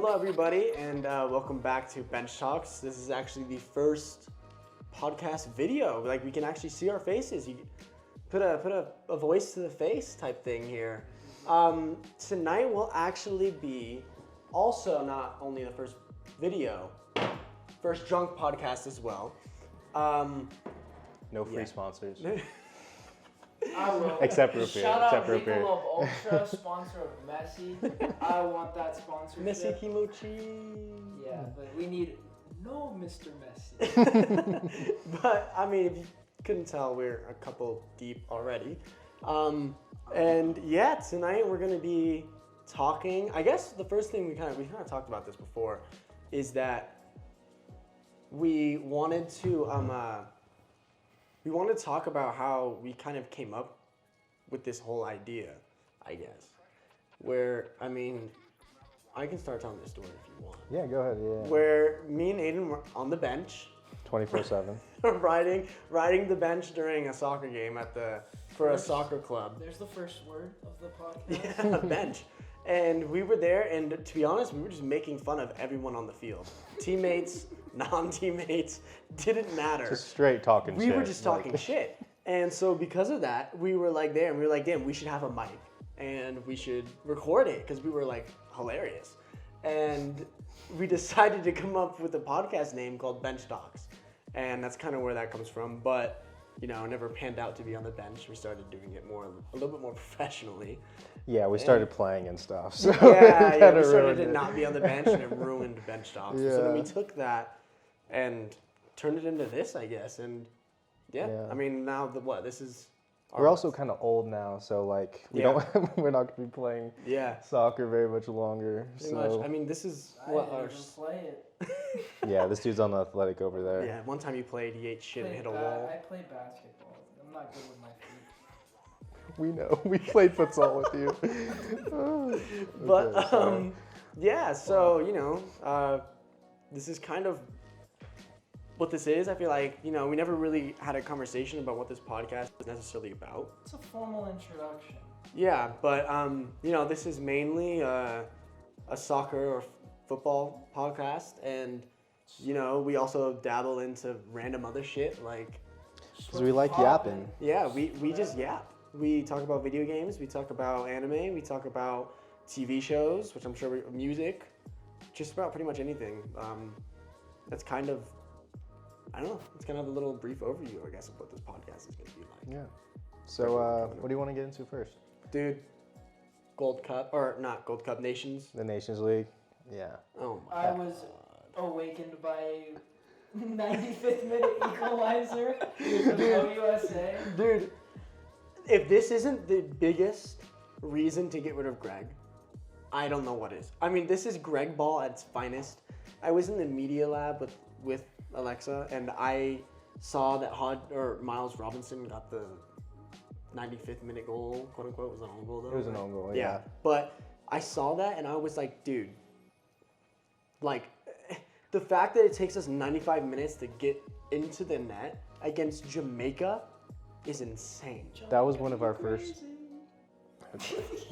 Hello, everybody, and welcome back to Bench Talks. This is actually the first podcast video. Like, we can actually see our faces. You put a voice to the face type thing here. Tonight will actually be also not only the first video, first drunk podcast as well. No free sponsors. I will. Except root beer. Shout out Rico of Ultra, sponsor of Messi. I want that sponsorship. Messi Kimochi. Yeah, but we need no Mr. Messi. But, I mean, if you couldn't tell, we're a couple deep already. And yeah, tonight we're going to be talking. I guess the first thing we kind of talked about this before is that we wanted to talk about how we kind of came up with this whole idea, I guess. Where, I mean, I can start telling this story if you want. Yeah, go ahead. Yeah. Where me and Aiden were on the bench. 24/7. riding the bench during a soccer game for a soccer club. There's the first word of the podcast. Yeah, bench. And we were there, and to be honest, we were just making fun of everyone on the field. Teammates, non-teammates, didn't matter. Just straight talking shit. We were just talking shit. And so because of that, we were like there, and we were like, damn, we should have a mic. And we should record it, because we were like hilarious. And we decided to come up with a podcast name called Bench Talks. And that's kind of where that comes from. But, you know, it never panned out to be on the bench. We started doing it a little bit more professionally. Yeah, we started playing and stuff. So yeah, we started to not be on the bench, and it ruined Bench Talks. Yeah. So then we took that and turned it into this, I guess. And yeah. I mean, now this is. We're also kind of old now, so like we're not gonna be playing soccer very much longer. Pretty much. I mean, this is what our. Play it. Yeah, this dude's on the athletic over there. Yeah, one time you played, he ate shit and hit a wall. I play basketball. I'm not good with my feet. We know. We played futsal with you. But yeah, so you know, this is kind of what this is. I feel like, you know, we never really had a conversation about what this podcast is necessarily about. It's a formal introduction. Yeah, but you know, this is mainly a soccer or football podcast, and you know, we also dabble into random other shit like. Because we like yapping. Yeah, we just yap. We talk about video games. We talk about anime. We talk about TV shows, which I'm sure music, just about pretty much anything. That's kind of. I don't know. It's kind of a little brief overview, I guess, of what this podcast is going to be like. Yeah. So, what do you want to get into first? Dude, not Gold Cup, Nations. The Nations League. Yeah. Oh my I was awakened by a 95th minute equalizer from USA. Dude, if this isn't the biggest reason to get rid of Greg, I don't know what is. I mean, this is Greg ball at its finest. I was in the media lab with Alexa, and I saw that Miles Robinson got the 95th minute goal, quote unquote. It was an own goal though. It was an own goal, yeah. But I saw that and I was like, dude, like the fact that it takes us 95 minutes to get into the net against Jamaica is insane. That was one of our first.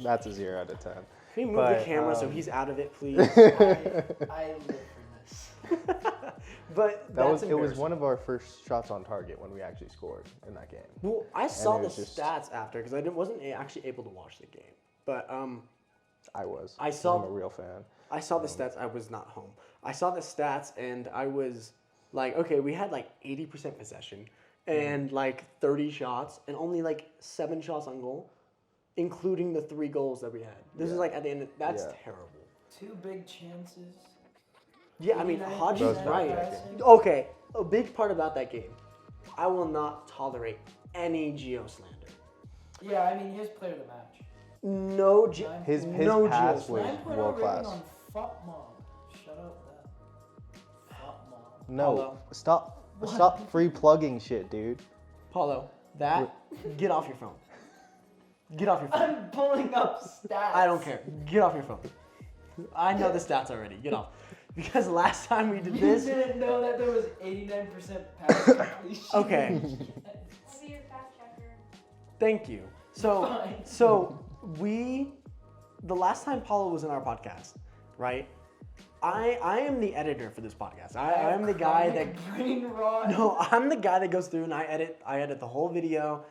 That's a 0 out of 10. Can you move the camera so he's out of it, please? I live for this. But it was one of our first shots on target when we actually scored in that game. Well, I saw the stats after because I wasn't actually able to watch the game. But I was. I saw. I'm a real fan. I saw the stats. I was not home. I saw the stats and I was like, okay, we had like 80% possession and like 30 shots and only like 7 shots on goal, including the 3 goals that we had. This is like at the end. That's terrible. 2 big chances. Yeah, I mean, Haji's right. Okay, a big part about that game, I will not tolerate any Gio slander. Yeah, I mean, his player of the match. No, his no pass Gio was slander. world class. On Fuck Mom. Shut up, that. Fuck Mom. No, Paulo. stop free plugging shit, dude. Paulo, get off your phone. Get off your phone. I'm pulling up stats. I don't care. Get off your phone. I know the stats already. Get off. Because last time we did this. You didn't know that there was 89% pass completion. Okay. I'll be your fact checker. Thank you. So the last time Paulo was in our podcast, right? I am the editor for this podcast. I am the guy that brain rot. No, I'm the guy that goes through and I edit the whole video,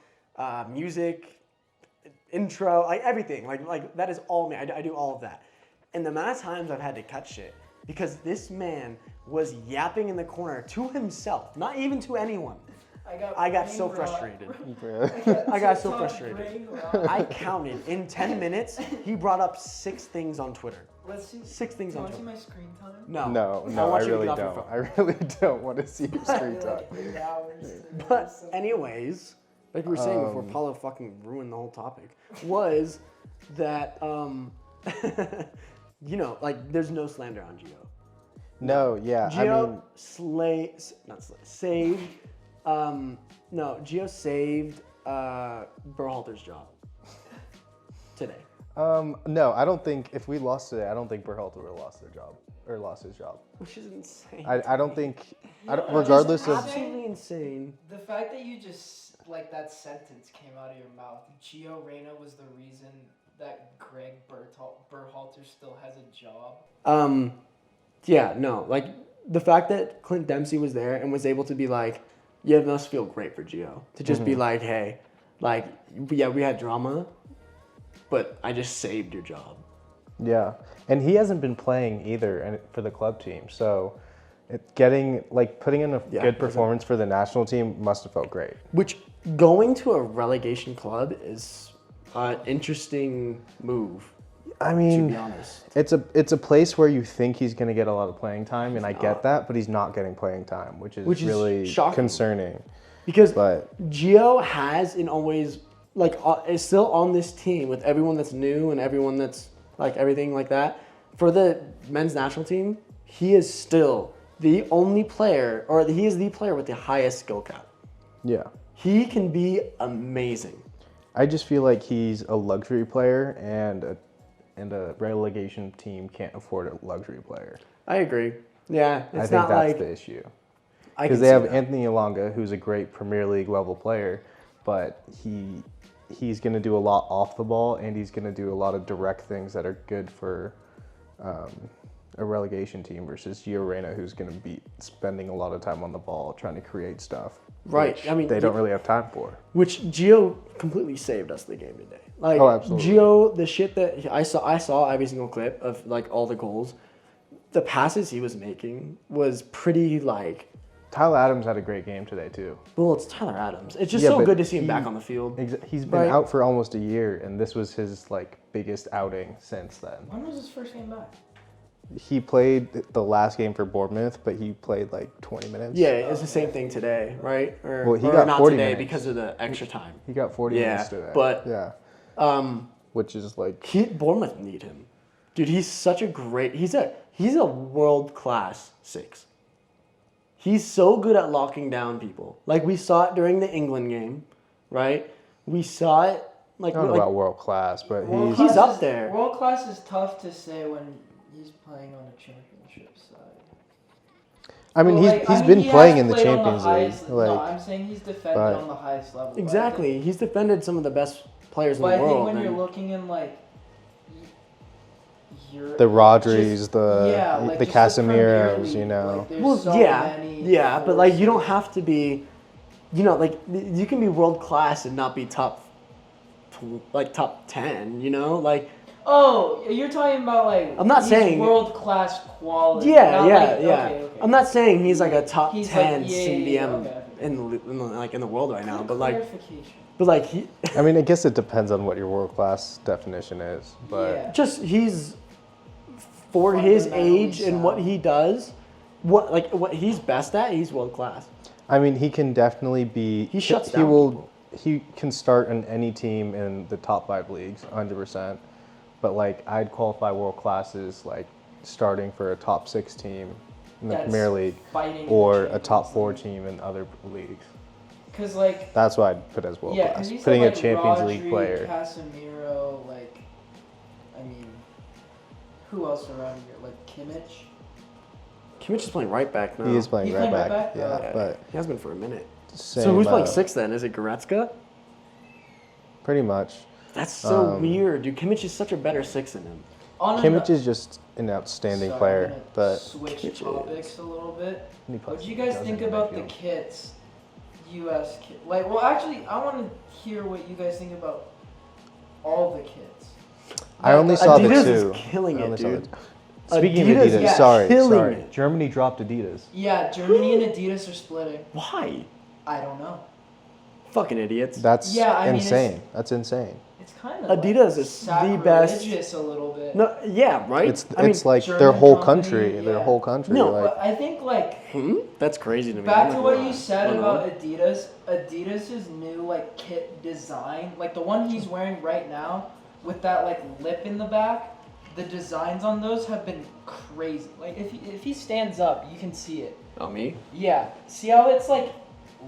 music, intro, like everything. Like that is all me. I do all of that. And the amount of times I've had to cut shit because this man was yapping in the corner to himself, not even to anyone. I got so frustrated. I got so frustrated. I counted in 10 minutes. He brought up 6 things on Twitter. Let's see. 6 things on Twitter. Do you want to see my screen time? No, I really don't. I really don't want to see your screen time. Like 8 hours. But anyways, like we were saying before Paulo fucking ruined the whole topic, was that you know, like there's no slander on Gio. No, yeah. Gio saved. Gio saved Berhalter's job today. No, I don't think if we lost today, I don't think Berhalter would have lost his job. Which is insane. I don't think, regardless of. Absolutely insane. The fact that you just, like, that sentence came out of your mouth, Gio Reyna was the reason that Greg Berhalter still has a job. Yeah, no, like, the fact that Clint Dempsey was there and was able to be like, yeah, it must feel great for Gio. To just be like, hey, like, yeah, we had drama, but I just saved your job. Yeah, and he hasn't been playing either for the club team, so putting in a good performance for the national team must have felt great. Which, going to a relegation club is an interesting move. I mean, to be honest, it's a place where you think he's going to get a lot of playing time, and I get that, but he's not getting playing time, which is really shocking. Concerning. Because Gio has and always is still on this team with everyone that's new and everyone that's like everything like that. For the men's national team, he is still the only player, or he is the player with the highest skill cap. Yeah, he can be amazing. I just feel like he's a luxury player, and a relegation team can't afford a luxury player. I agree. Yeah, I think that's the issue. Because they have Anthony Elanga, who's a great Premier League level player, but he's going to do a lot off the ball, and he's going to do a lot of direct things that are good for a relegation team versus Gio Reyna, who's going to be spending a lot of time on the ball trying to create stuff. Right. I mean, they don't really have time for. Which Gio completely saved us the game today. Like, absolutely. Gio, the shit that I saw every single clip of like all the goals. The passes he was making was pretty like. Tyler Adams had a great game today too. Well, it's Tyler Adams. It's just so good to see him back on the field. He's been out for almost a year, and this was his like biggest outing since then. When was his first game back? He played the last game for Bournemouth, but he played like 20 minutes. Yeah, it's the same thing today, right? Well, he got not 40 today minutes. because of the extra time. He got 40 minutes today. But which is like Bournemouth need him, dude. He's such a great. He's a world class 6. He's so good at locking down people. Like we saw it during the England game, right? We saw it like. I don't know about world class, but he's up there. World class is tough to say when he's playing on a championship side. I mean, he's been playing in the Champions League. No, I'm saying he's defended on the highest level. Exactly, he's defended some of the best players in the world. But I think when you're looking in like. The Rodris, the Casemiros, you know. Like, well, yeah, but like you don't have to be, you know, like you can be world class and not be top 10, you know, like. Oh, you're talking about like. I'm not saying world class quality. Yeah. Okay. I'm not saying he's like a top 10 like, CDM in the world right now, but like. But like he. I mean, I guess it depends on what your world class definition is, but just he's. For his age and what he does, what he's best at, he's world class. I mean, he can definitely be. He shuts down people. He can start in any team in the top 5 leagues, 100%. But like, I'd qualify world class as like starting for a top 6 team in the Premier League or a top 4 team in other leagues. Because like. That's what I'd put as world class. Putting a Champions League player. Casemiro, like, I mean. Who else around here? Like Kimmich? Kimmich is playing right back now. He is playing right back. Yeah, but he has been for a minute. Same, so who's playing 6 then? Is it Goretzka? Pretty much. That's so weird, dude. Kimmich is such a better 6 than him. Kimmich is just an outstanding Sorry, player, I'm gonna but switch topics a little bit. he What puts- do you guys doesn't think in about the midfield. kits? U.S. kit. Like, well, actually, I want to hear what you guys think about all the kits. I only saw the Adidas two. is killing I it, only saw dude. the- Speaking Adidas of Adidas, is sorry. killing it. Germany dropped Adidas. Yeah, Germany and Adidas are splitting. Why? I don't know. Fucking idiots. That's Yeah, I mean, insane. That's insane. It's kind of Adidas is the best. sacrilegious a little bit. No, yeah, right. It's I mean, like their German whole company, country. Their yeah. whole country. No, like, But I think like that's crazy to me. back I'm to not what gonna you lie. said I don't about know. Adidas. Adidas's new like kit design, like the one he's wearing right now, with that like lip in the back. The designs on those have been crazy. Like if he stands up, you can see it. Oh, me? Yeah. See how it's like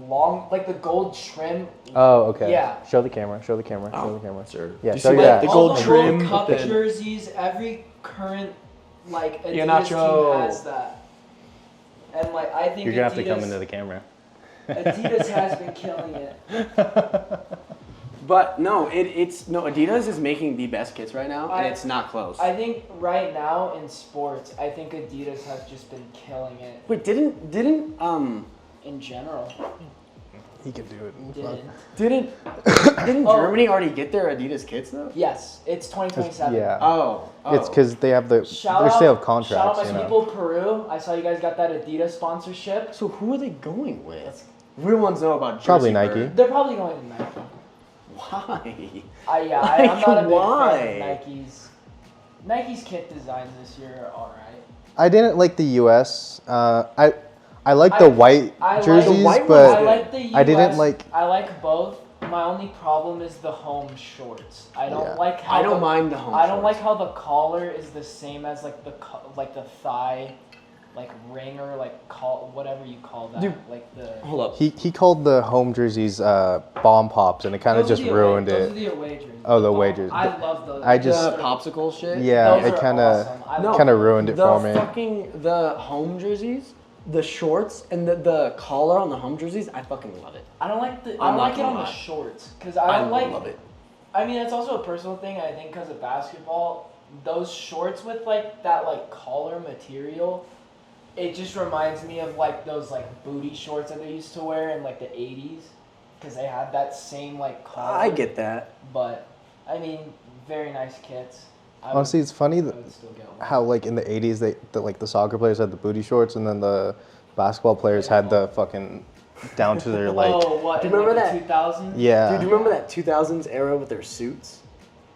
long, like the gold trim. oh, okay. Yeah. Show the camera. Show the camera. Oh, Show the camera. sure. Yeah, Do you show see you that? that. The All gold the trim. World Cup with the- jerseys, every current like Adidas Iheanacho. team has that. And like I think You're gonna have to come Adidas- into the camera. Adidas has been killing it. But no, it's no. Adidas is making the best kits right now, and I- it's not close. I think right now in sports, I think Adidas has just been killing it Wait, didn't in general. He can do it. Didn't. didn't Oh. Germany already get their Adidas kits though? Yes, it's 2027. Yeah. Oh, It's because they have the Shout they out, still have shout contracts. out You my know. people Peru. I saw you guys got that Adidas sponsorship. So who are they going with? Real ones know about Jersey Probably Nike. Bird. They're probably going to Nike. Why? I'm not a big Why? fan of Nike's. Nike's kit designs this year are alright. I didn't like the U.S. I like the white I like- jerseys, The white but I like the US. I didn't like. I like both. My only problem is the home shorts. I don't Yeah. like how I don't the, mind the home. I don't shorts. like how the collar is the same as like the thigh, like ring or like whatever you call that. Dude. Like the. Hold up. He called the home jerseys bomb pops, and it kind of Those are just the away- ruined Those are it. the away jerseys. Oh, the away jerseys. I love those. I just- The popsicle shit. Yeah, Those it are kind of awesome. I No, love kind of them. ruined it for me. The home jerseys, the shorts, and the collar on the home jerseys. I fucking love it. I don't like the. I'm I not like it gonna on the lie. shorts because I don't like. love it. I mean, it's also a personal thing. I think because of basketball, those shorts with like that like collar material, it just reminds me of like those like booty shorts that they used to wear in like the '80s, because they had that same like collar. I get that. But I mean, very nice kits. I would- Honestly, it's funny I that would still get one. how like in the 80s like the soccer players had the booty shorts, and then the basketball players had the fucking down to their like. Oh, what? Do in you remember like that? The 2000s? Yeah. Dude, do you remember that 2000s era with their suits?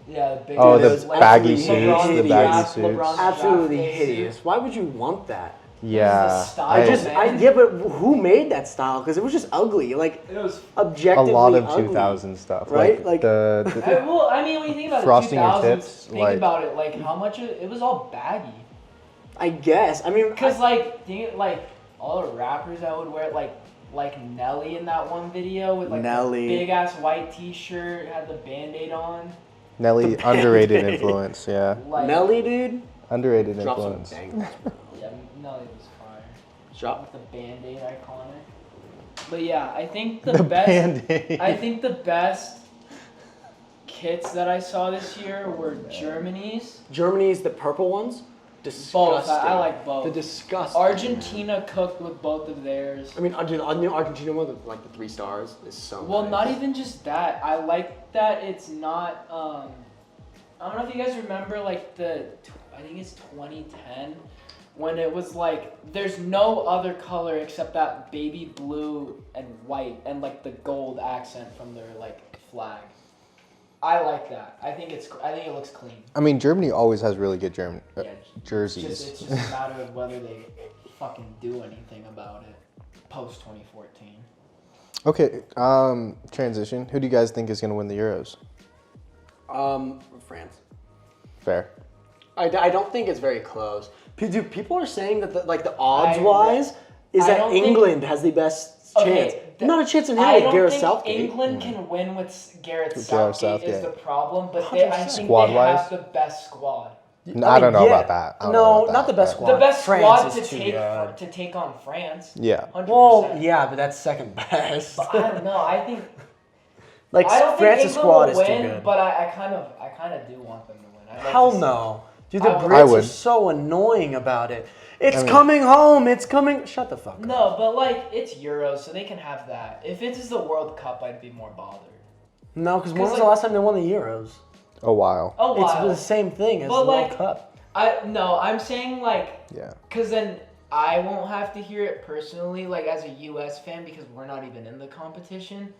Yeah. The big Oh, the those, like, baggy LeBron's suits, the draft- baggy suits. LeBron's Absolutely draft day hideous. suit. Why would you want that? Yeah. style, man. Yeah, but who made that style? Because it was just ugly. Like It was. a objectively lot of ugly. 2000 stuff, Right? Like Like- the Well, I mean, when you think about Frosting it, your 2000s, tips, think like- about it, like how much it was all baggy. I guess. I mean, Cause like, like all the rappers that would wear like Nelly in that one video with like Nelly. the big ass white T-shirt, had the Band-Aid on. Nelly The underrated Band-Aid. influence. Yeah, Like, Nelly, dude. underrated Drop some influence. bangers. Yeah, Nelly was fire. Drop. With the Band-Aid iconic. But yeah, I think the, The best. Band-Aid. I think the best kits that I saw this year were Germany's. Germany's the purple ones. Disgusting. Both. I like both. The disgusting. Argentina cooked with both of theirs. I mean, dude, the new Argentina one with like the 3 stars is so. Well, nice. not even just that. I like that it's not. I don't know if you guys remember, like I think it's 2010, when it was like there's no other color except that baby blue and white and like the gold accent from their like flag. I like that. I think it looks clean. I mean, Germany always has really good Yeah, jerseys. it's just a matter of whether they fucking do anything about it post 2014. Okay, transition. Who do you guys think is going to win the Euros? France. Fair. I don't think it's very close. Dude, people are saying that the odds I- wise is I that don't think- England has the best chance. Not a chance in hell I with don't Gareth think Southgate. England can win with Gareth With Southgate, Gareth is Southgate. the problem, but I think they Squad-wise? have the best squad. I don't know yeah. about that. I don't know No, about not the that, best but- squad. The best France squad is too good. to take on France. Yeah. 100%. Well, yeah, but that's second best. But I don't know. I think Like I don't France's think squad England is will too win, good. but I kind of do want them to win. I'd like Hell to see- no. Dude, the I Brits are would. so annoying about it. It's coming home. It's coming. Shut the fuck up. No, but like it's Euros, so they can have that. If it is the World Cup, I'd be more bothered. No, because when was like- the last time they won the Euros? A while. Oh wow. It's the same thing as But, the World like, Cup. I'm saying like, Yeah. because then I won't have to hear it personally, like as a U.S. fan, because we're not even in the competition.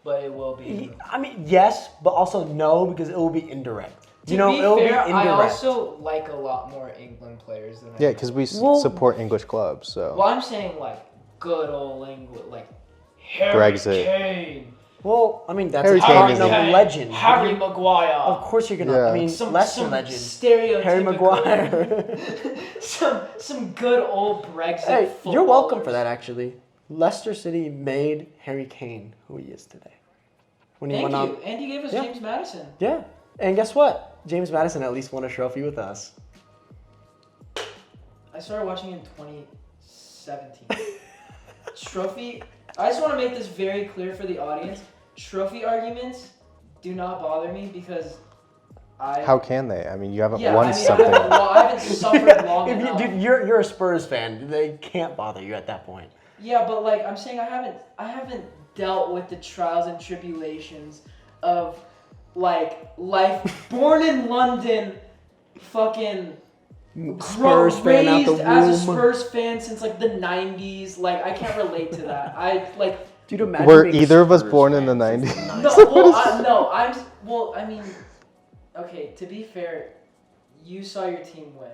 But it will be. I mean, yes, but also no, because it will be indirect. To it'll be fair, be indirect. I also like a lot more England players than I Yeah, do. because we Well- support English clubs, so. Well, I'm saying like good old England, like Harry Brexit. Kane, Well, I mean, that's Harry a Kane Tottenham is a- legend. Harry Maguire. Of course you're gonna. Yeah. I mean, Some Leicester legend. stereotypical. Harry Maguire. some good old Brexit. Hey, you're welcome for footballers. that. Actually, Leicester City made Harry Kane who he is today. When he Thank went you. on. And he gave us Yeah. James Madison. Yeah, and guess what? James Madison at least won a trophy with us. I started watching in 2017. Trophy. I just want to make this very clear for the audience. Trophy arguments do not bother me because How can they? I mean, you haven't Yeah, won I mean, something. I haven't suffered long If you, enough. dude, you're a Spurs fan. They can't bother you at that point. Yeah, but like I'm saying, I haven't dealt with the trials and tribulations of like life. Born in London, fucking Spurs fan out the raised as a womb. Spurs fan since like the '90s. Like I can't relate to that. I like Dude, imagine Were being either of us Spurs born in the fans 90s? since I mean, okay. To be fair, you saw your team win.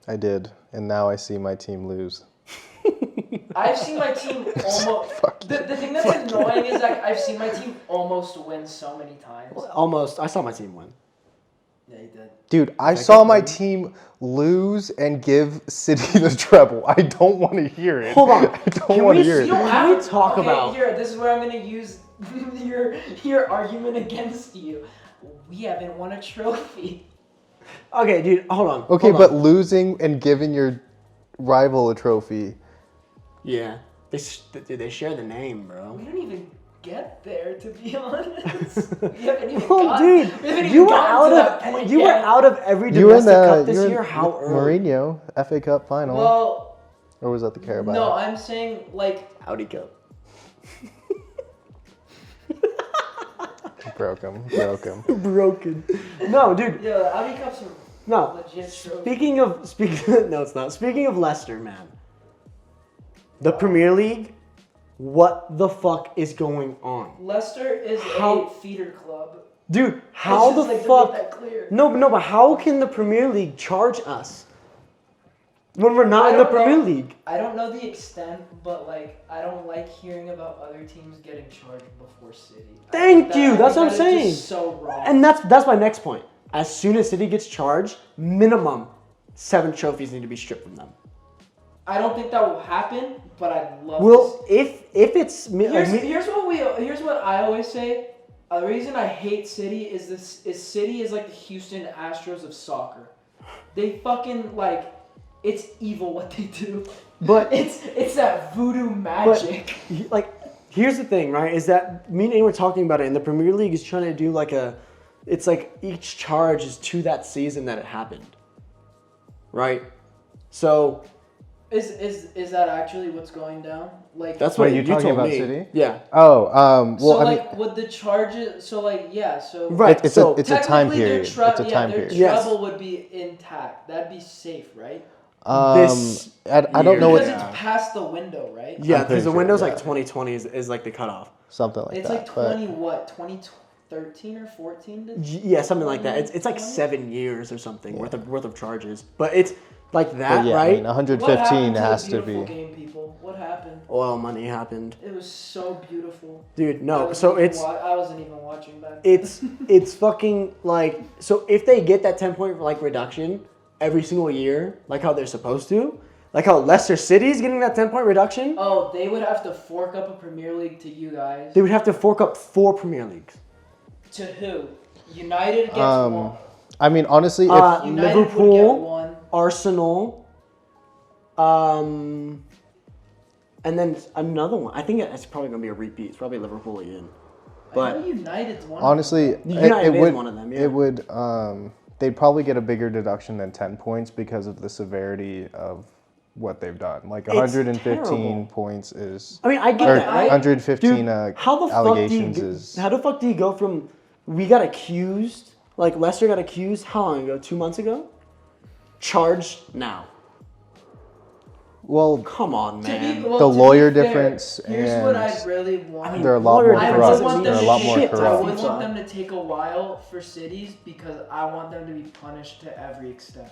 I did, and now I see my team lose. I've seen my team almost. The thing that's annoying is like I've seen my team almost win so many times. Almost. I saw my team win. Yeah, you did. Dude, I Is that saw good my for team lose and give City the treble. I don't want to hear it. Hold on. I don't Can want to we hear see- it. You don't Can have we to talk okay, about- Here, this is where I'm gonna use your argument against you. We haven't won a trophy. Okay, dude, hold on. Okay, hold but on. losing and giving your rival a trophy. Yeah, they share the name, bro. We didn't even get there, to be honest. We haven't even Oh, gotten, dude, we haven't you even were gotten to that out point of you were yet. out of every You were in domestic the cup this year. How early? Mourinho FA Cup final, Well, or was that the Carabao? no, I'm saying like Audi Cup. Broke him. Broken. No, dude. yeah, the Audi Cups are No. legit trophy. Speaking. No, it's not. Speaking of Leicester, man. The Premier League. What the fuck is going on, Leicester is How- a feeder club. dude? How Let's the just, like, to fuck? make that clear. No, but how can the Premier League charge us when we're not I in the don't Premier know. League? I don't know the extent, but like I don't like hearing about other teams getting charged before City. Thank you, that's what I'm that is saying. just so wrong. And that's my next point. As soon as City gets charged, minimum 7 trophies need to be stripped from them. I don't think that will happen, but I'd love Well, to see. if it's Here's what I always say. The reason I hate City is City is like the Houston Astros of soccer. They fucking like it's evil what they do. but It's that voodoo magic. like here's the thing, right? Is that me and Aiden were talking about it, and the Premier League is trying to do like it's like each charge is to that season that it happened, right? So Is that actually what's going down? Like that's Wait, what you're you talking told about me. City? Yeah, Oh, well, so I like mean, would the charges? So like yeah. So right. it's so a time technically their period. tre- It's a time their period. Yes. treble would be intact. That'd be safe, right? This I don't know Because what Yeah. it's past the window, right? yeah, I'm pretty because the sure, window's yeah. like 2020 is like the cutoff. something like It's that. like 2013 or 14? Yeah, something like that. It's like 7 years or something worth of charges. But it's like that, But yeah, right? I mean, 115 What happened has to to the beautiful be. game, people? What happened? Oil money happened, It was so beautiful. dude. I No, wasn't so even it's I wasn't even watching back then. it's fucking like, so if they get that 10-point like reduction every single year, like how they're supposed to, like how Leicester City's getting that 10-point reduction, Oh, they would have to fork up a Premier League to you guys. they would have to fork up 4 Premier Leagues. To who? United gets one. I mean, honestly, if United would get Liverpool, one. Arsenal, and then another one. I think it's probably gonna be a repeat. It's probably Liverpool again. I know But United's one. honestly, United it is would one of them, yeah. it would they'd probably get a bigger deduction than 10 points because of the severity of what they've done. Like 115 terrible. points is. I mean, I get Or that, right? 115 Dude, how the allegations fuck do you, is. How the fuck do you go from we got accused, like Lester got accused how long ago? 2 months ago? Charged now. Well, Come on, man. the lawyer difference Here's and what I really want. they're a lot lawyer more I difference really corrupt. want They're them a to lot more shit, I corrupt. really want them to take a while for cities because I want them to be punished to every extent.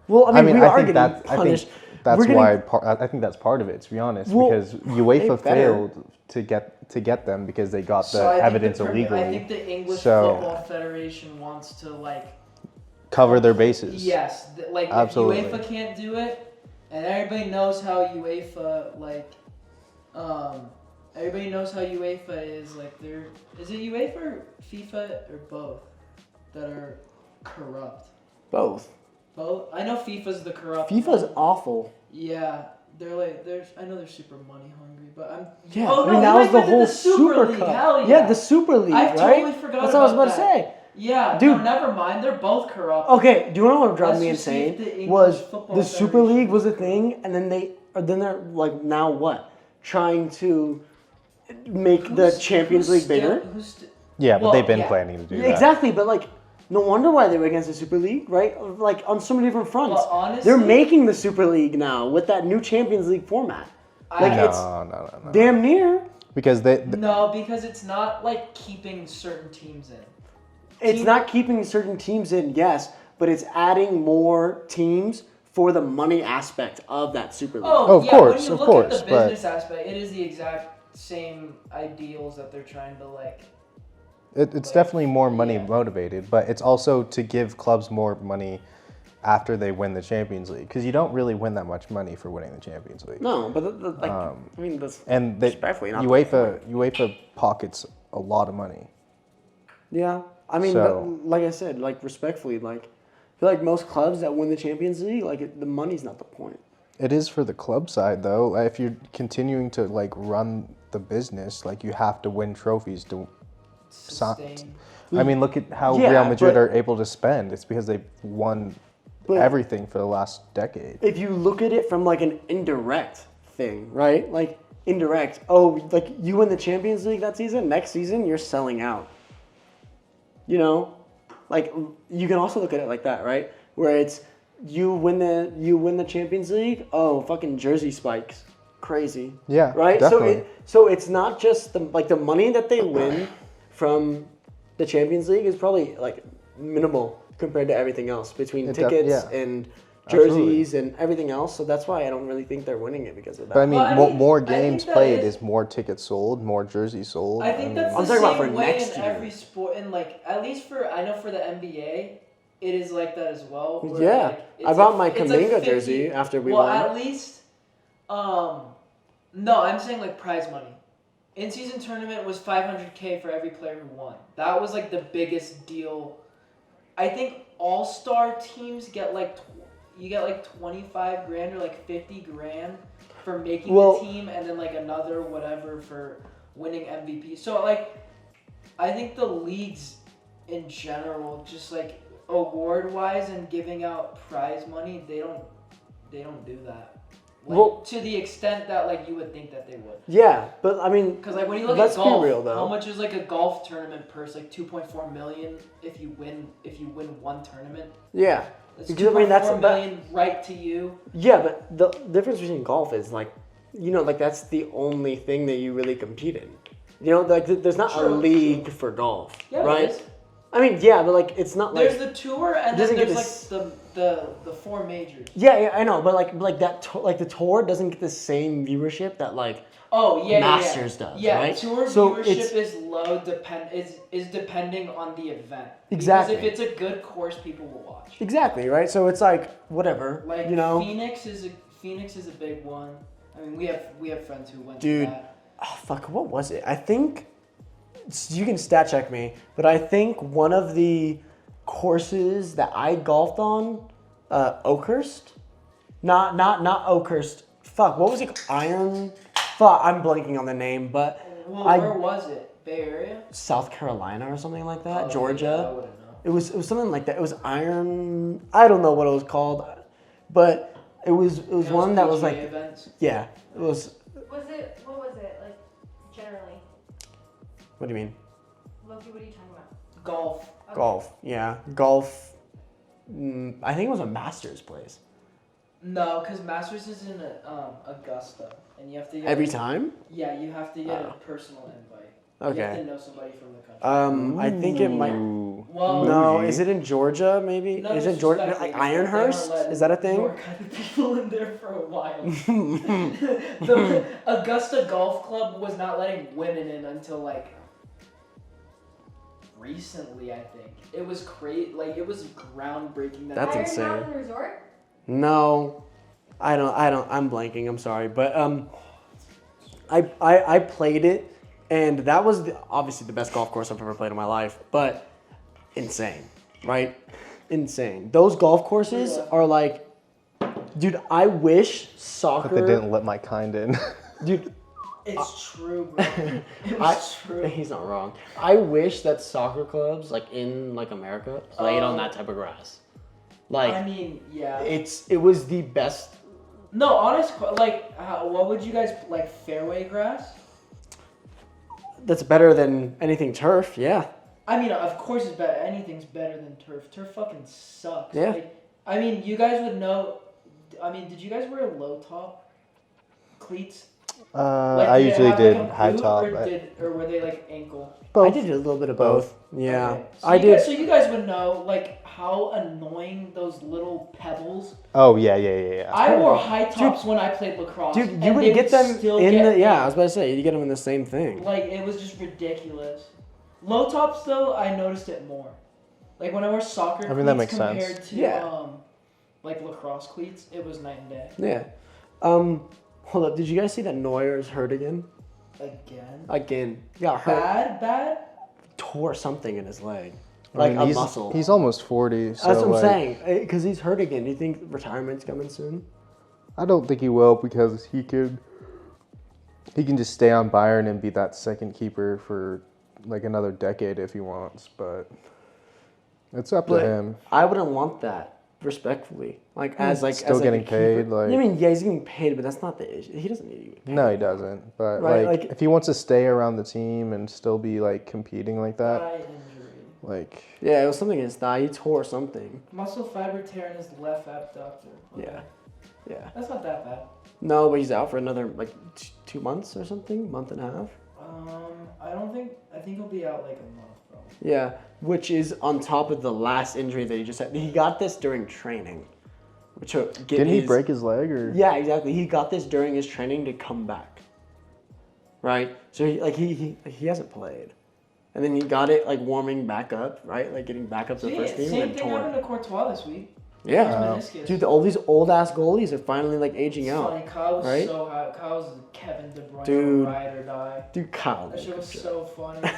Well, I mean, we are think getting that punished. that's We're getting- why I think that's part of it. To be honest, Well, because they UEFA better. failed to get them because they got the So I think evidence I illegally. think the English So- Football Federation wants to like Cover their bases. yes, like Absolutely. if UEFA can't do it, and everybody knows how UEFA everybody knows how UEFA is like. Is it UEFA or FIFA or both that are corrupt? Both. Both. I know FIFA's the corrupt. FIFA's one. awful. Yeah, they're like I know they're super money hungry, but I'm. Yeah, Oh I no, mean, that UEFA was the did whole Super League. Cup. Hell yeah. The Super League, I right? totally forgot That's what I was about about to that. say. Yeah, Dude. no, never mind. They're both corrupt. Okay, do you know what drove Let's me just see if insane? the English Was Football the Super Federation League was a is thing, and then they're like now what? Trying to make the Champions League bigger? Yeah, but Well, they've been yeah. planning to do Yeah, that. exactly, but like, no wonder why they were against the Super League, right? Like on so many different fronts. But honestly- they're making the Super League now with that new Champions League format. Like it's No. damn near. Because No, because it's not like keeping certain teams in. It's not keeping certain teams in, yes, but it's adding more teams for the money aspect of that Super League. Oh, Of yeah, course, when you of look course, at the but- business aspect, it is the exact same ideals that they're trying to like. it's definitely more money yeah. motivated, but it's also to give clubs more money after they win the Champions League, because you don't really win that much money for winning the Champions League. No, but I mean, that's And they, respectfully not the UEFA pockets a lot of money. Yeah, I mean, So- but like I said, like respectfully, like I feel like most clubs that win the Champions League, like the money's not the point. It is for the club side though. If you're continuing to like run the business, like you have to win trophies to. Sustain. I mean, look at how Yeah, Real Madrid but- are able to spend. It's because they've won But- everything for the last decade. If you look at it from like an indirect thing, right? Like indirect. Oh, like you win the Champions League that season. Next season, you're selling out. You know, like you can also look at it like that, right? Where it's you win the Champions League. Oh, fucking jersey spikes, crazy. Yeah, Right. definitely. So it's not just the money that they win from the Champions League is probably like minimal compared to everything else between tickets yeah. and Absolutely. jerseys and everything else. So that's why I don't really think they're winning it because of that. But I mean, Well, I mean, more I think games that played is- is more tickets sold, more jerseys sold. I think that's I'm the talking about same for way next in year. every sport, and like at least I know for the NBA, it is like that as well. where, Yeah. like, I it's bought a- my it's a Kaminga 50 jersey after we well, won. at least, no, I'm saying like prize money. In-season tournament was $500K for every player who won. That was like the biggest deal. I think all-star teams get like you get like 25 grand or like 50 grand for making Well- the team, and then like another whatever for winning MVP. So like, I think the leagues in general, just like award-wise and giving out prize money, they don't do that. Like, Well- to the extent that like you would think that they would. Yeah, but I mean, Because like when you look Let's at be golf, real, though. how much is like a golf tournament purse? Like 2.4 million if you win one tournament. yeah. That's Because, I mean, 2.4 million right to you. Yeah, but the difference between golf is like, you know, like that's the only thing that you really compete in. You know, like there's not a True, league for golf, Yeah, right? there is. I mean, yeah, but like it's not like There's the tour, and then doesn't get there's like the four majors. yeah, I know, but like that like the tour doesn't get the same viewership that like Oh yeah, Masters yeah. does, Yeah, right? tour So viewership it's- is low. Is depending on the event. Exactly. Because if it's a good course, people will watch. exactly right. So it's like whatever, Like you know. Phoenix is a big one. I mean, we have friends who went Dude. to that. Oh, fuck, what was it? I think you can stat check me, but I think one of the courses that I golfed on, Oakhurst, not Oakhurst. Fuck, what was it? Iron. Fuck, I'm blanking on the name, but Well, I- where was it? Bay Area? South Carolina or something like that, Oh, Georgia. I wouldn't know. It was something like that. It was iron. I don't know what it was called, but it was one that was like events. yeah. It was. What was it like generally? What do you mean? Loki, what are you talking about? Golf. Okay. Golf. Yeah, golf. I think it was a Masters place. No, because Masters is in Augusta, and you have to get Every time? Yeah, you have to get a personal invite. Okay. You have to know somebody from the country. I think it might. Ooh. Well, No, Bougie. is it in Georgia? Maybe No, is it Georgia? disrespectfully, Like Ironhurst? Is that a thing? York had the people in there for a while. The Augusta Golf Club was not letting women in until like recently, I think. It was like it was groundbreaking. That's Iron insane. Mountain Resort? No, I don't. I'm blanking. I'm sorry, but I played it, and that was obviously the best golf course I've ever played in my life. But insane, right? Insane. Those golf courses are like, dude. I wish soccer. But they didn't let my kind in. Dude, It's true, bro. It's true. he's not wrong. I wish that soccer clubs like in like America played on that type of grass. Like, I mean, yeah. it was the best. No, what would you guys like? Fairway grass? That's better than anything turf. Yeah. I mean, of course it's better. Anything's better than turf. Turf fucking sucks. Yeah. Like, I mean, you guys would know. I mean, did you guys wear low top cleats? Like, I did it usually have, did like, a high boot, top. or were they like ankle? I did a little bit of both. Yeah. Okay. So I you did. Guys, so you guys would know like how annoying those little pebbles. Oh yeah. I wore high tops when I played lacrosse. Dude, and you would they get them still in get the. Yeah, I me. was about to say, you get them in the same thing. Like, it was just ridiculous. Low tops, though, I noticed it more. Like, when I wear soccer I mean, that cleats makes sense. compared to, Yeah. like, lacrosse cleats, it was night and day. Yeah. Hold up. Did you guys see that Neuer's hurt again? Again. Got hurt. Bad? Tore something in his leg. I Like mean, a he's, muscle. He's almost 40. So That's what I'm like, saying. Because he's hurt again. Do you think retirement's coming soon? I don't think he will because he can just stay on Bayern and be that second keeper for like another decade if he wants, but it's up to him. I wouldn't want that, respectfully. Like as like still as getting like a keeper. paid, like- I mean, yeah, he's getting paid, but that's not the issue. He doesn't need to get paid. No, he doesn't. But Right, like, like- if he wants to stay around the team and still be like competing like that, Thigh injury. like Yeah, it was something in his thigh. He tore something. Muscle fiber tear in his left abductor. Okay. Yeah. That's not that bad. No, but he's out for another like 2 months or something, month and a half. I think he'll be out like a month, bro. Yeah, which is on top of the last injury that he just had. He got this during training. Which didn't he break his leg or? Yeah, exactly. He got this during his training to come back. Right? So he hasn't played. And then he got it like warming back up, right? Like getting back up to the first team Same and thing tore. happened to Courtois this week. Yeah. His meniscus. Dude, all these old ass goalies are finally like aging It's out. funny, Kyle was right? so high. Kyle was Kevin De Bruyne, Dude. ride or die. Dude, Kyle. That shit was so funny.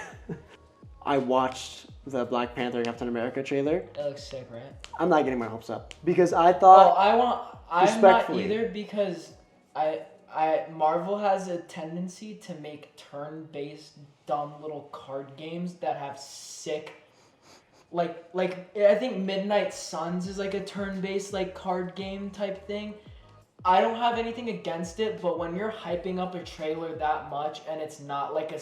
I watched the Black Panther Captain America trailer. It looks sick, right? I'm not getting my hopes up because I thought I'm not respectfully. either because Marvel has a tendency to make turn-based dumb little card games that have sick like I think Midnight Suns is like a turn-based like card game type thing. I don't have anything against it, but when you're hyping up a trailer that much and it's not like a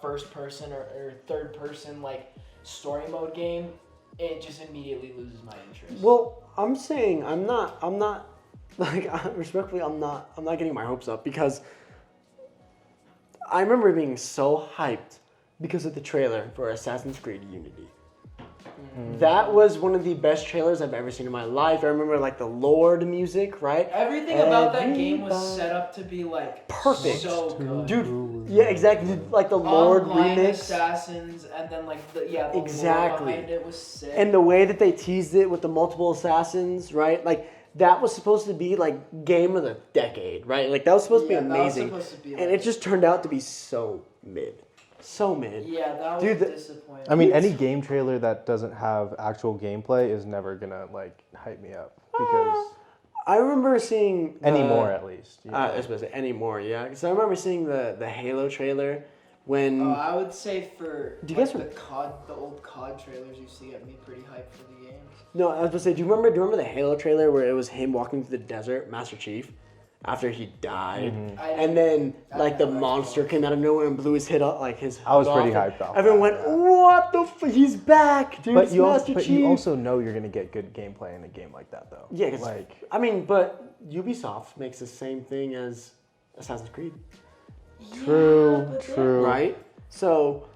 first person or third person like story mode game, it just immediately loses my interest. well, I'm saying I'm not like respectfully I'm not getting my hopes up because I remember being so hyped because of the trailer for Assassin's Creed Unity. That was one of the best trailers I've ever seen in my life. I remember like the Lord music, right? Everything about that game was set up to be like Perfect. so good. Dude, yeah, exactly. Like the Lord Online remix. assassins and then like the lore Exactly. behind it was sick. And the way that they teased it with the multiple assassins, right? Like that was supposed to be like game of the decade, right? Like that was supposed to be Yeah, that was amazing. supposed to be, and like- it just turned out to be so mid. So mid. yeah, that was Dude, disappointing. I mean, any game trailer that doesn't have actual gameplay is never gonna like hype me up because I remember seeing anymore at least. You know? I was supposed to say anymore, yeah. Because I remember seeing the Halo trailer When I would say for Do you guys the old COD trailers used to get me pretty hyped for the games. no, I was gonna say, do you remember the Halo trailer where it was him walking through the desert, Master Chief, after he died, and then like the monster came out of nowhere and blew his head up, like his. I was head pretty off, and hyped off Everyone that, went, "What the? He's back, dude! But It's you Master but Chief." you also know you're gonna get good gameplay in a game like that though. Yeah, 'cause, like I mean, but Ubisoft makes the same thing as Assassin's Creed, true. right? So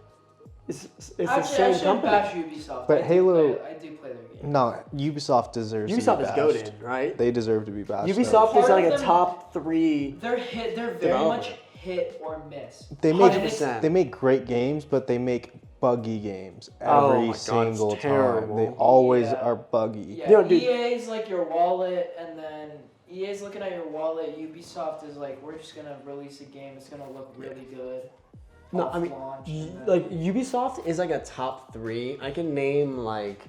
it's the Actually, I same should company. bash Ubisoft. But Halo- I do play their games. No, Ubisoft deserves to Ubisoft be is bashed. goated, right? They deserve to be bashed. Ubisoft is Part like of a them- top 3. They're very Developer. much hit or miss. They make 100%. they make great games, but they make buggy games Oh my every God, it's single time. terrible. They always Yeah. are buggy. Yeah, Yo, dude. EA's like your wallet, and then EA's looking at your wallet. Ubisoft is like, we're just gonna release a game. It's gonna look really good. No, off I mean, launch, and then- like Ubisoft is like a top 3. I can name like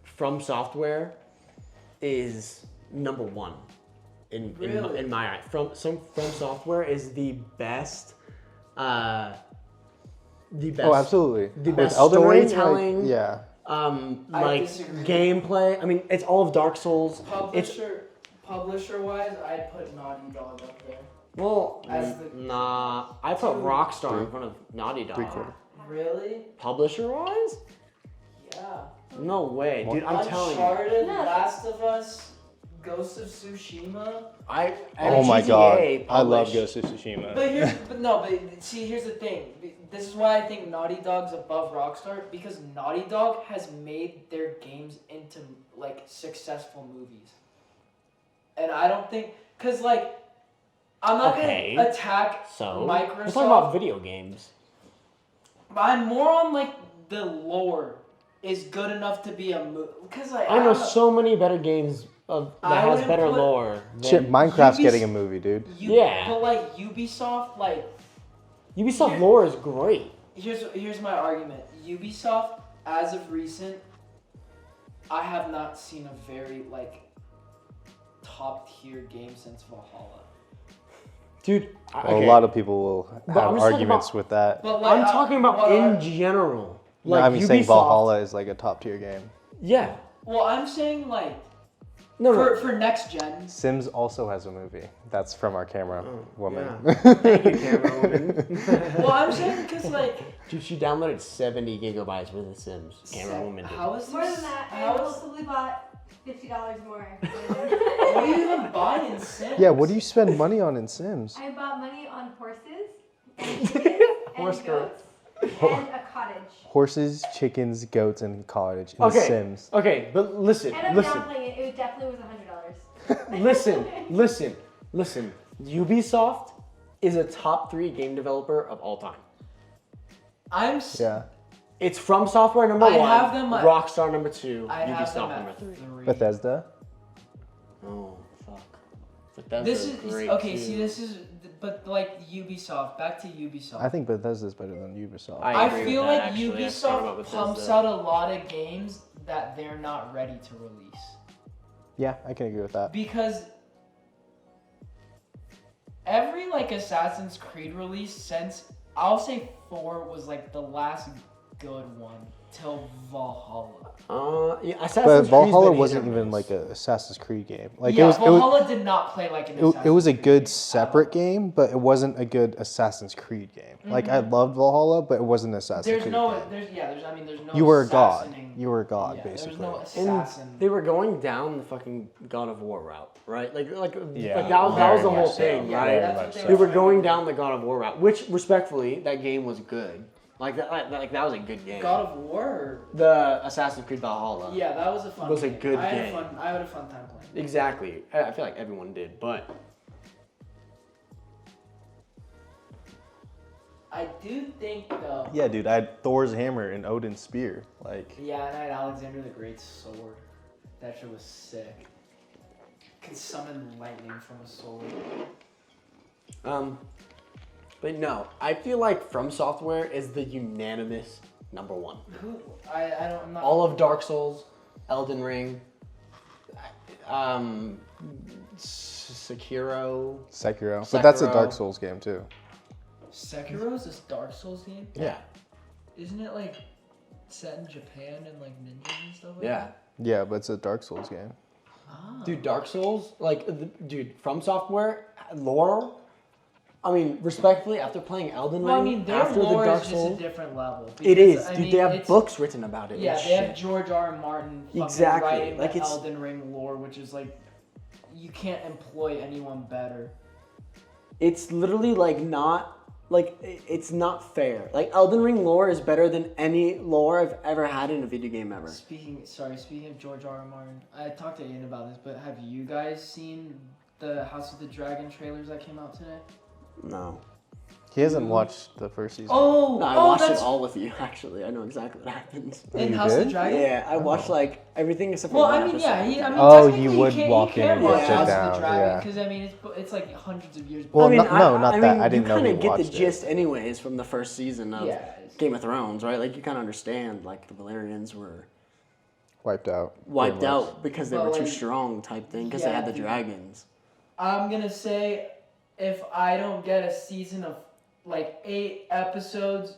From Software is number 1 Really? in my eye. From Software is the best. The best. Oh, absolutely. The With best Elden Ring, storytelling. yeah. I Like disagree. gameplay. I mean, it's all of Dark Souls. It's Publisher wise, I'd put Naughty Dog up there. well, As the- nah. I put Rockstar in front of Naughty Dog. 3/4. Really? Publisher wise? Yeah. No way, dude. I'm telling you. Uncharted, No. Last of Us, Ghost of Tsushima. Oh my god. GTA I love published- Ghost of Tsushima. But see, here's the thing. This is why I think Naughty Dog's above Rockstar, because Naughty Dog has made their games into like successful movies. And I don't think, cause like, I'm not Okay. gonna attack So Microsoft. we're talking about video games. But I'm more on like the lore is good enough to be a movie. Cause like I know don't so many better games that I has wouldn't better put- lore. Shit, Than Minecraft's Ubis- getting a movie, dude. Yeah. But like Ubisoft, like Ubisoft Here- lore is great. here's my argument. Ubisoft, as of recent, I have not seen a very like top tier game since Valhalla. Dude, Well, a lot of people will But have I'm just talking arguments about- with that. But like I'm talking about what in I- general. No, Like I mean, saying Ubisoft- Valhalla is like a top tier game. Yeah. well, I'm saying like No, no. for next gen. Sims also has a movie. That's from our camera woman. Yeah. Thank you, camera woman. Well, I'm saying because like Dude, she downloaded 70 gigabytes worth of Sims. Camera woman did. how is More this? than that, I How is impulsively bought $50 more. what do you even buy in Sims? Yeah, what do you spend money on in Sims? I bought money on horses and chickens Horse and girl. goats and a cottage. Horses, chickens, goats, and cottage in Okay. Sims. Okay, but listen, And I'm listen, downplaying it. It definitely was $100. listen. Ubisoft is a top 3 game developer of all time. Yeah. It's From Software number I 1, have them at- Rockstar number 2, I have Ubisoft them number at 3. 3. Bethesda. Oh fuck. Bethesda's This is great okay. too. See, this is but like Ubisoft. Back to Ubisoft. I think Bethesda's better than Ubisoft. I I agree feel with that, like actually. I forgot about Ubisoft pumps Bethesda. out a lot of games that they're not ready to release Yeah, I can agree with that. because every like Assassin's Creed release since I'll say 4 was like the last good one till Valhalla. Yeah, Assassin's But Creed's Valhalla been hit wasn't or even miss. like an Assassin's Creed game. Like Yeah, it was. Valhalla did not play like an Assassin's It was a Creed good game. separate game, but it wasn't a good Assassin's Creed game. Like I loved Valhalla, but it wasn't an Assassin's There's Creed no, game. there's no. You were a god. assassinating- You were a god, yeah, basically. There was no And assassin. they were going down the fucking God of War route, right? Like Yeah, that was very the whole much so. thing, Yeah, right? that's much what so. They were trying going to do. down the God of War route, which respectfully, that game was good. Like that was a good game. God of War. Or, The Assassin's Creed Valhalla. yeah, that was a fun. Was a game. good I game. had a fun time playing. Exactly. I feel like everyone did, but I do think though. Yeah, dude, I had Thor's hammer and Odin's spear. Like, Yeah, and I had Alexander the Great's sword. That shit was sick. Could summon lightning from a sword. but no, I feel like From Software is the unanimous number 1. Who? I don't. I'm not. All of Dark Souls, Elden Ring, Sekiro. Sekiro. But that's a Sekiro. Dark Souls game too. Sekiro's this Dark Souls game? Yeah. Isn't it like set in Japan and like ninjas and stuff like Yeah. that? Yeah, but it's a Dark Souls game. Ah. Dude, Dark Souls, like, dude, From Software, lore. I mean, respectfully, after playing Elden Ring, Well, I mean, their after the lore Dark is Souls, just a different level. it because, is, I dude. mean, They have it's- books written about it. Yeah, and they shit. have George R. R. Martin fucking Exactly, writing like, the it's- Elden Ring lore, which is like, you can't employ anyone better. It's literally like not like it's not fair. Like Elden Ring lore is better than any lore I've ever had in a video game ever. Speaking of George R. R. Martin, I talked to Aiden about this, but have you guys seen the House of the Dragon trailers that came out today? No. He hasn't watched the first season. Oh, No, I watched it all with you. Actually, I know exactly what happens. in You House of the did? Dragon. Yeah, I watched like everything except for Well, one I mean, yeah, episode. Oh, technically you would can't- walk you in can't and watch sit House down, of the Dragon yeah. because I mean it's like hundreds of years. Well, I mean, no, not that. I didn't know you he kind of get the watched it. gist anyways from the first season of Yeah. Game of Thrones, right? Like you kind of understand like the Valyrians were Wiped out. wiped pretty much. out because they Well, were too like, strong type thing because they yeah, had the dude. dragons. I'm gonna say if I don't get a season of like 8 episodes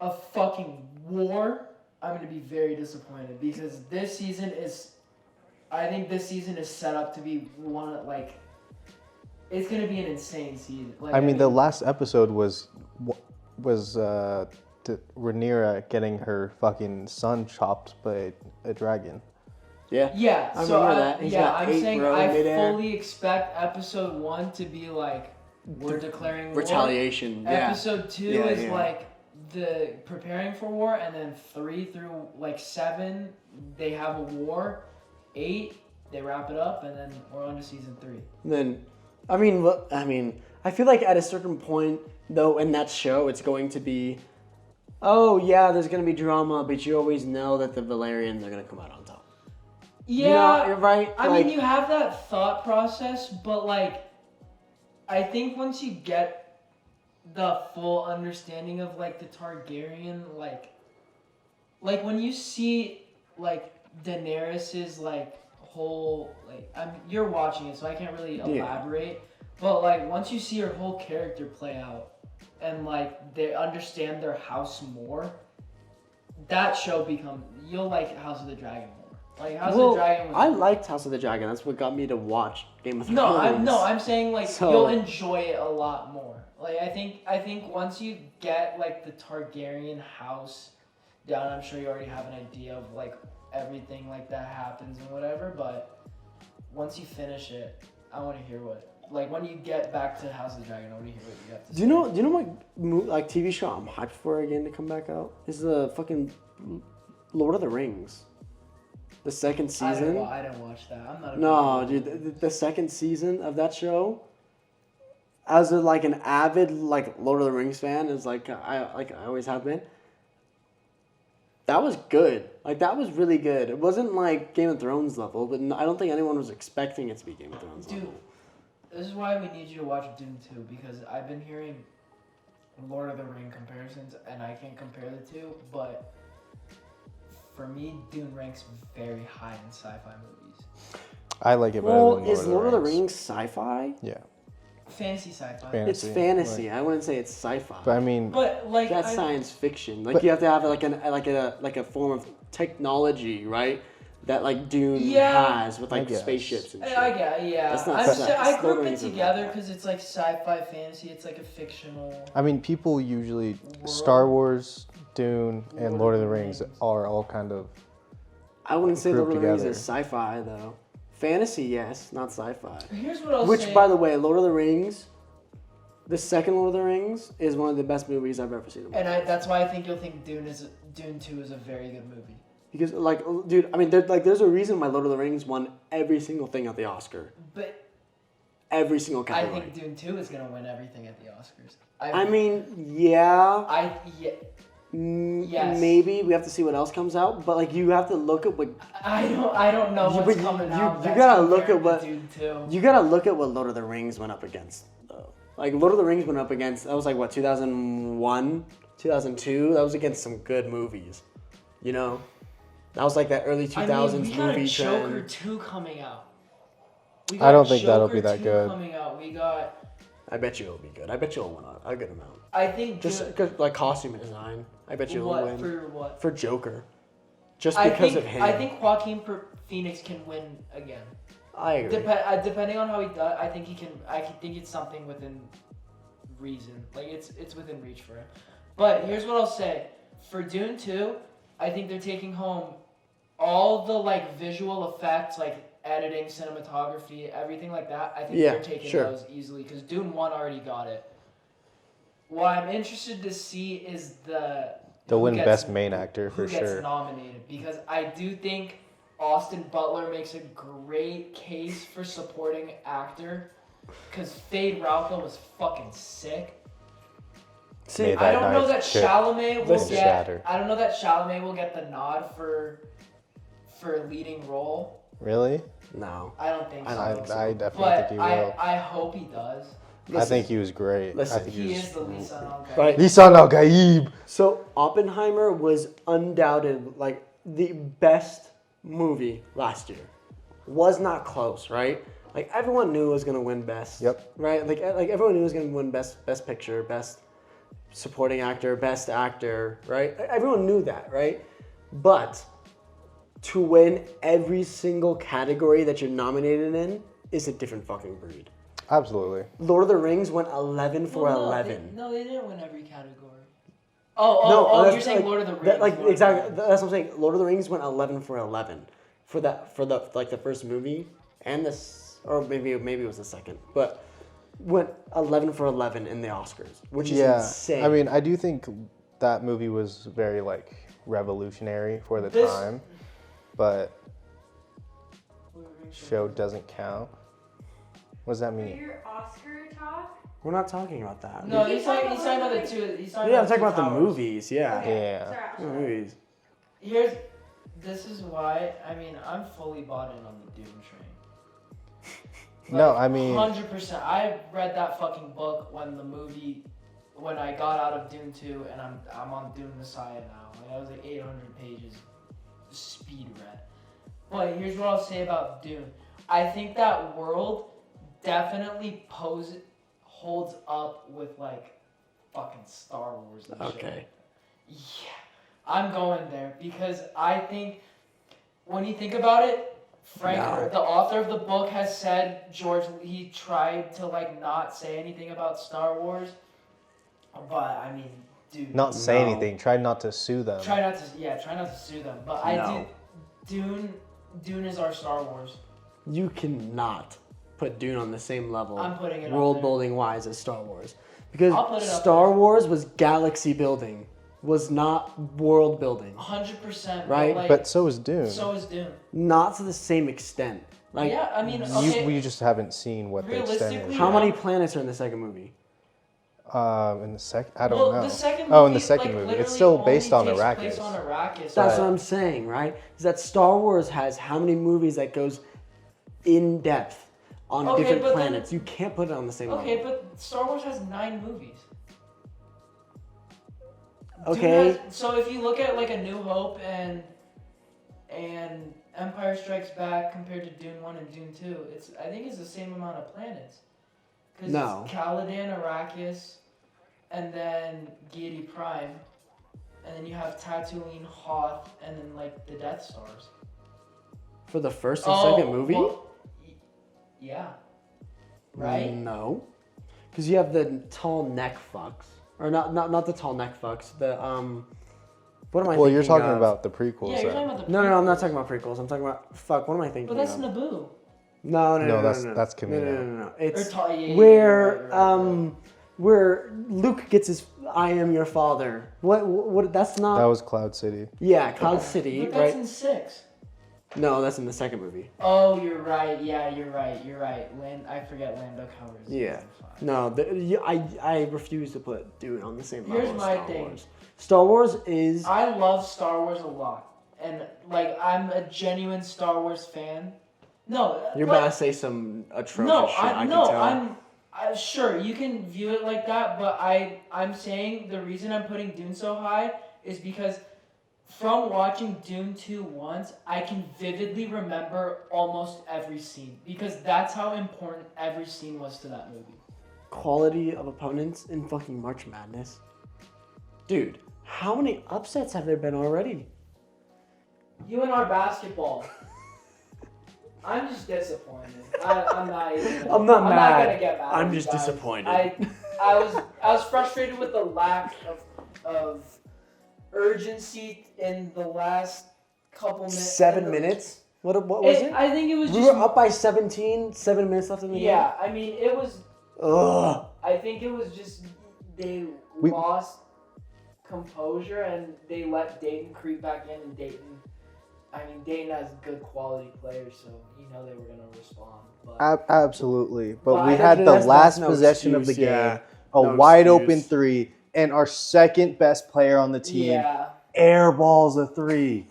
of fucking war, I'm gonna be very disappointed because this season is, I think this season is set up to be one of, like, it's gonna be an insane season. Like, I mean, the last episode was Rhaenyra getting her fucking son chopped by a dragon. Yeah. Yeah, I so remember that. He's got I'm 8, saying bro, I midair. fully expect episode 1 to be like we're declaring war. Retaliation. Yeah. Episode 2 Yeah, is yeah. like the preparing for war, and then 3 through like 7 they have a war. 8 they wrap it up, and then we're on to season 3. Then, I mean, I feel like at a certain point though in that show, it's going to be, oh yeah, there's gonna be drama, but you always know that the Valyrians are gonna come out on top. Yeah, You know, you're right. I like, mean you have that thought process, but like I think once you get the full understanding of like the Targaryen, like when you see like Daenerys's like whole like you're watching it, so I can't really elaborate. But like once you see her whole character play out and like they understand their house more, that show you'll like House of the Dragon more. Like House of the Dragon was I liked House of the Dragon. That's what got me to watch Game of Thrones. I'm saying like So- you'll enjoy it a lot more. Like I think once you get like the Targaryen house down, I'm sure you already have an idea of like everything like that happens and whatever, but once you finish it, I want to hear when you get back to House of the Dragon, I want to hear what you have to say. Do you know what like TV show I'm hyped for again to come back out? Is the fucking Lord of the Rings. The second season. I didn't watch that. I'm not a No, big- dude, the second season of that show. As like an avid like Lord of the Rings fan, is like I always have been. That was good. Like that was really good. It wasn't like Game of Thrones level, but I don't think anyone was expecting it to be Game of Thrones Dude, level. this is why we need you to watch Dune 2, because I've been hearing Lord of the Ring comparisons, and I can't compare the two, but for me, Dune ranks very high in sci-fi movies. I like it better Well, than is Lord of the Rings sci-fi? Yeah, Fantasy sci-fi. It's Fantasy, fantasy. I wouldn't say it's sci-fi. but I mean, But like, That's I- science fiction. Like But- you have to have like a form of technology, right? That like Dune Yeah. has with I like guess. spaceships and shit. I get, yeah. That's not I'm sex. I Lord group of the it Rings is together not. because it's like sci-fi fantasy. It's like a fictional. I mean, people usually World. Star Wars, Dune, and Lord of the Rings are all kind of. I wouldn't say Lord Grouped of the Rings together. is sci-fi though. Fantasy, yes, not sci-fi. Here's what I'll Which, say. by the way, Lord of the Rings, the second Lord of the Rings is one of the best movies I've ever seen. In my And life. that's why I think you'll think Dune 2 is a very good movie. Because like, dude, I mean, there's a reason why Lord of the Rings won every single thing at the Oscar. But Every single I category. think Dune 2 is gonna win everything at the Oscars. I mean, yeah. Yes. Maybe we have to see what else comes out, but like you have to look at what I don't know You- what's but coming you out. that's gotta look at compared to what- Dune 2. you gotta look at what Lord of the Rings went up against. Though. Like Lord of the Rings went up against that was like what 2001, 2002. That was against some good movies, you know. That was like that early 2000s we got movie a Joker trend. 2 coming out. We I don't got think that'll be Joker that 2 good. Coming out. We got I bet you it'll be good. I bet you'll win a good amount. I think Just like costume design. I bet you'll what win. for what? For Joker. Just because of him. I think Joaquin Phoenix can win again. I agree. Depending on how he does, I think he can. I think it's something within reason. Like it's within reach for him. But here's what I'll say: for Dune 2, I think they're taking home all the like visual effects, like editing, cinematography, everything like that. I think they're taking those easily because Dune 1 already got it. What I'm interested to see is they'll win Best Main Actor for who sure. gets nominated because I do think Austin Butler makes a great case for supporting actor because Fade Ralph was fucking sick. See, I don't know that Chalamet will get. I don't know that Chalamet will get the nod for leading role. Really? No. I don't think so. I definitely think he will. I hope he does. I think he was great. Listen, I think he is the Lisan al-Gaib. Right. Lisan al-Gaib. So Oppenheimer was undoubted like the best movie last year. Was not close, right? Like everyone knew it was gonna win best. Yep. Right? Like everyone knew it was gonna win best picture, best supporting actor, best actor, right? Everyone knew that, right? But to win every single category that you're nominated in is a different fucking breed. Absolutely. Lord of the Rings went 11 for 11. They didn't win every category. Oh, you're saying Lord of the Rings. Exactly. That's what I'm saying. Lord of the Rings went 11 for 11 for the first movie and this, or maybe it was the second, but went 11 for 11 in the Oscars, which is insane. I mean, I do think that movie was very like revolutionary for the time, but show doesn't count. What does that For mean? your Oscar talk? We're not talking about that. No, he's talking about the two. I'm talking about the movies. Yeah. Okay. Yeah. Sorry. The movies. This is why, I mean, I'm fully bought in on the Dune train. No, I mean 100%. I read that fucking book when I got out of Dune 2 and I'm on Dune Messiah now. Like, that was like 800 pages speed read. But here's what I'll say about Dune. I think that world definitely holds up with like fucking Star Wars and shit. Okay. Yeah. I'm going there because I think when you think about it, Frank, the author of the book, has said he tried to like not say anything about Star Wars, but I mean, dude, not say anything. Try not to sue them. Try not to sue them. But Dune is our Star Wars. You cannot put Dune on the same level, I'm putting it world building wise, as Star Wars, because Star Wars was galaxy building, was not world building. 100%. Right, but so is Dune. Not to the same extent. Like, yeah, I mean, okay. We just haven't seen what the extent is. How many planets are in the second movie? In the second, I don't know. The second movie, in the second movie, it's still based on Arrakis. That's what I'm saying, right? Is that Star Wars has how many movies that goes in depth on different planets? You can't put it on the same level. Okay, but Star Wars has 9 movies. Okay. So if you look at like A New Hope and Empire Strikes Back compared to Dune 1 and Dune 2, I think it's the same amount of planets. Because it's Caladan, Arrakis, and then Giedi Prime, and then you have Tatooine, Hoth, and then like the Death Stars. For the first and second movie? Well, yeah. Right? No. Because you have the tall neck fucks. Or not the tall neck fucks. The what am I thinking Well, you're talking of? about the prequels. Yeah, you're talking about the prequels. No, I'm not talking about prequels. I'm talking about what am I thinking But that's of? Naboo. No, that's Camino. No. It's where where Luke gets his "I am your father." What? That's not. That was Cloud City. Yeah, Cloud City, but that's in 6. No, that's in the second movie. Oh, you're right. Yeah, you're right. I forget Lando Calrissian. Yeah. No, I refuse to put Dune on the same level as Star Wars. Wars. Star Wars is. I love Star Wars a lot, and like I'm a genuine Star Wars fan. No, you're about to say some atrocious shit. I'm sure you can view it like that, but I'm saying the reason I'm putting Dune so high is because from watching Dune 2 once, I can vividly remember almost every scene because that's how important every scene was to that movie. quality of opponents in fucking March Madness. Dude, how many upsets have there been already? UNR basketball. I'm just disappointed. I'm not even. I'm not mad. Gonna get mad. I'm at you just guys. disappointed. I was frustrated with the lack of urgency in the last couple minutes. 7 minutes? What was it? I think it was We just. were up by 17, 7 minutes left in the game. Yeah, I mean it was. Ugh. I think it was just they lost composure and they let Dayton creep back in, and Dayton has good quality players, so you know they were gonna respond. But Absolutely, but we I- had the that's last no possession of the excuse, game, yeah. a No wide excuse. open three, and our second best player on the team yeah, airballs a three.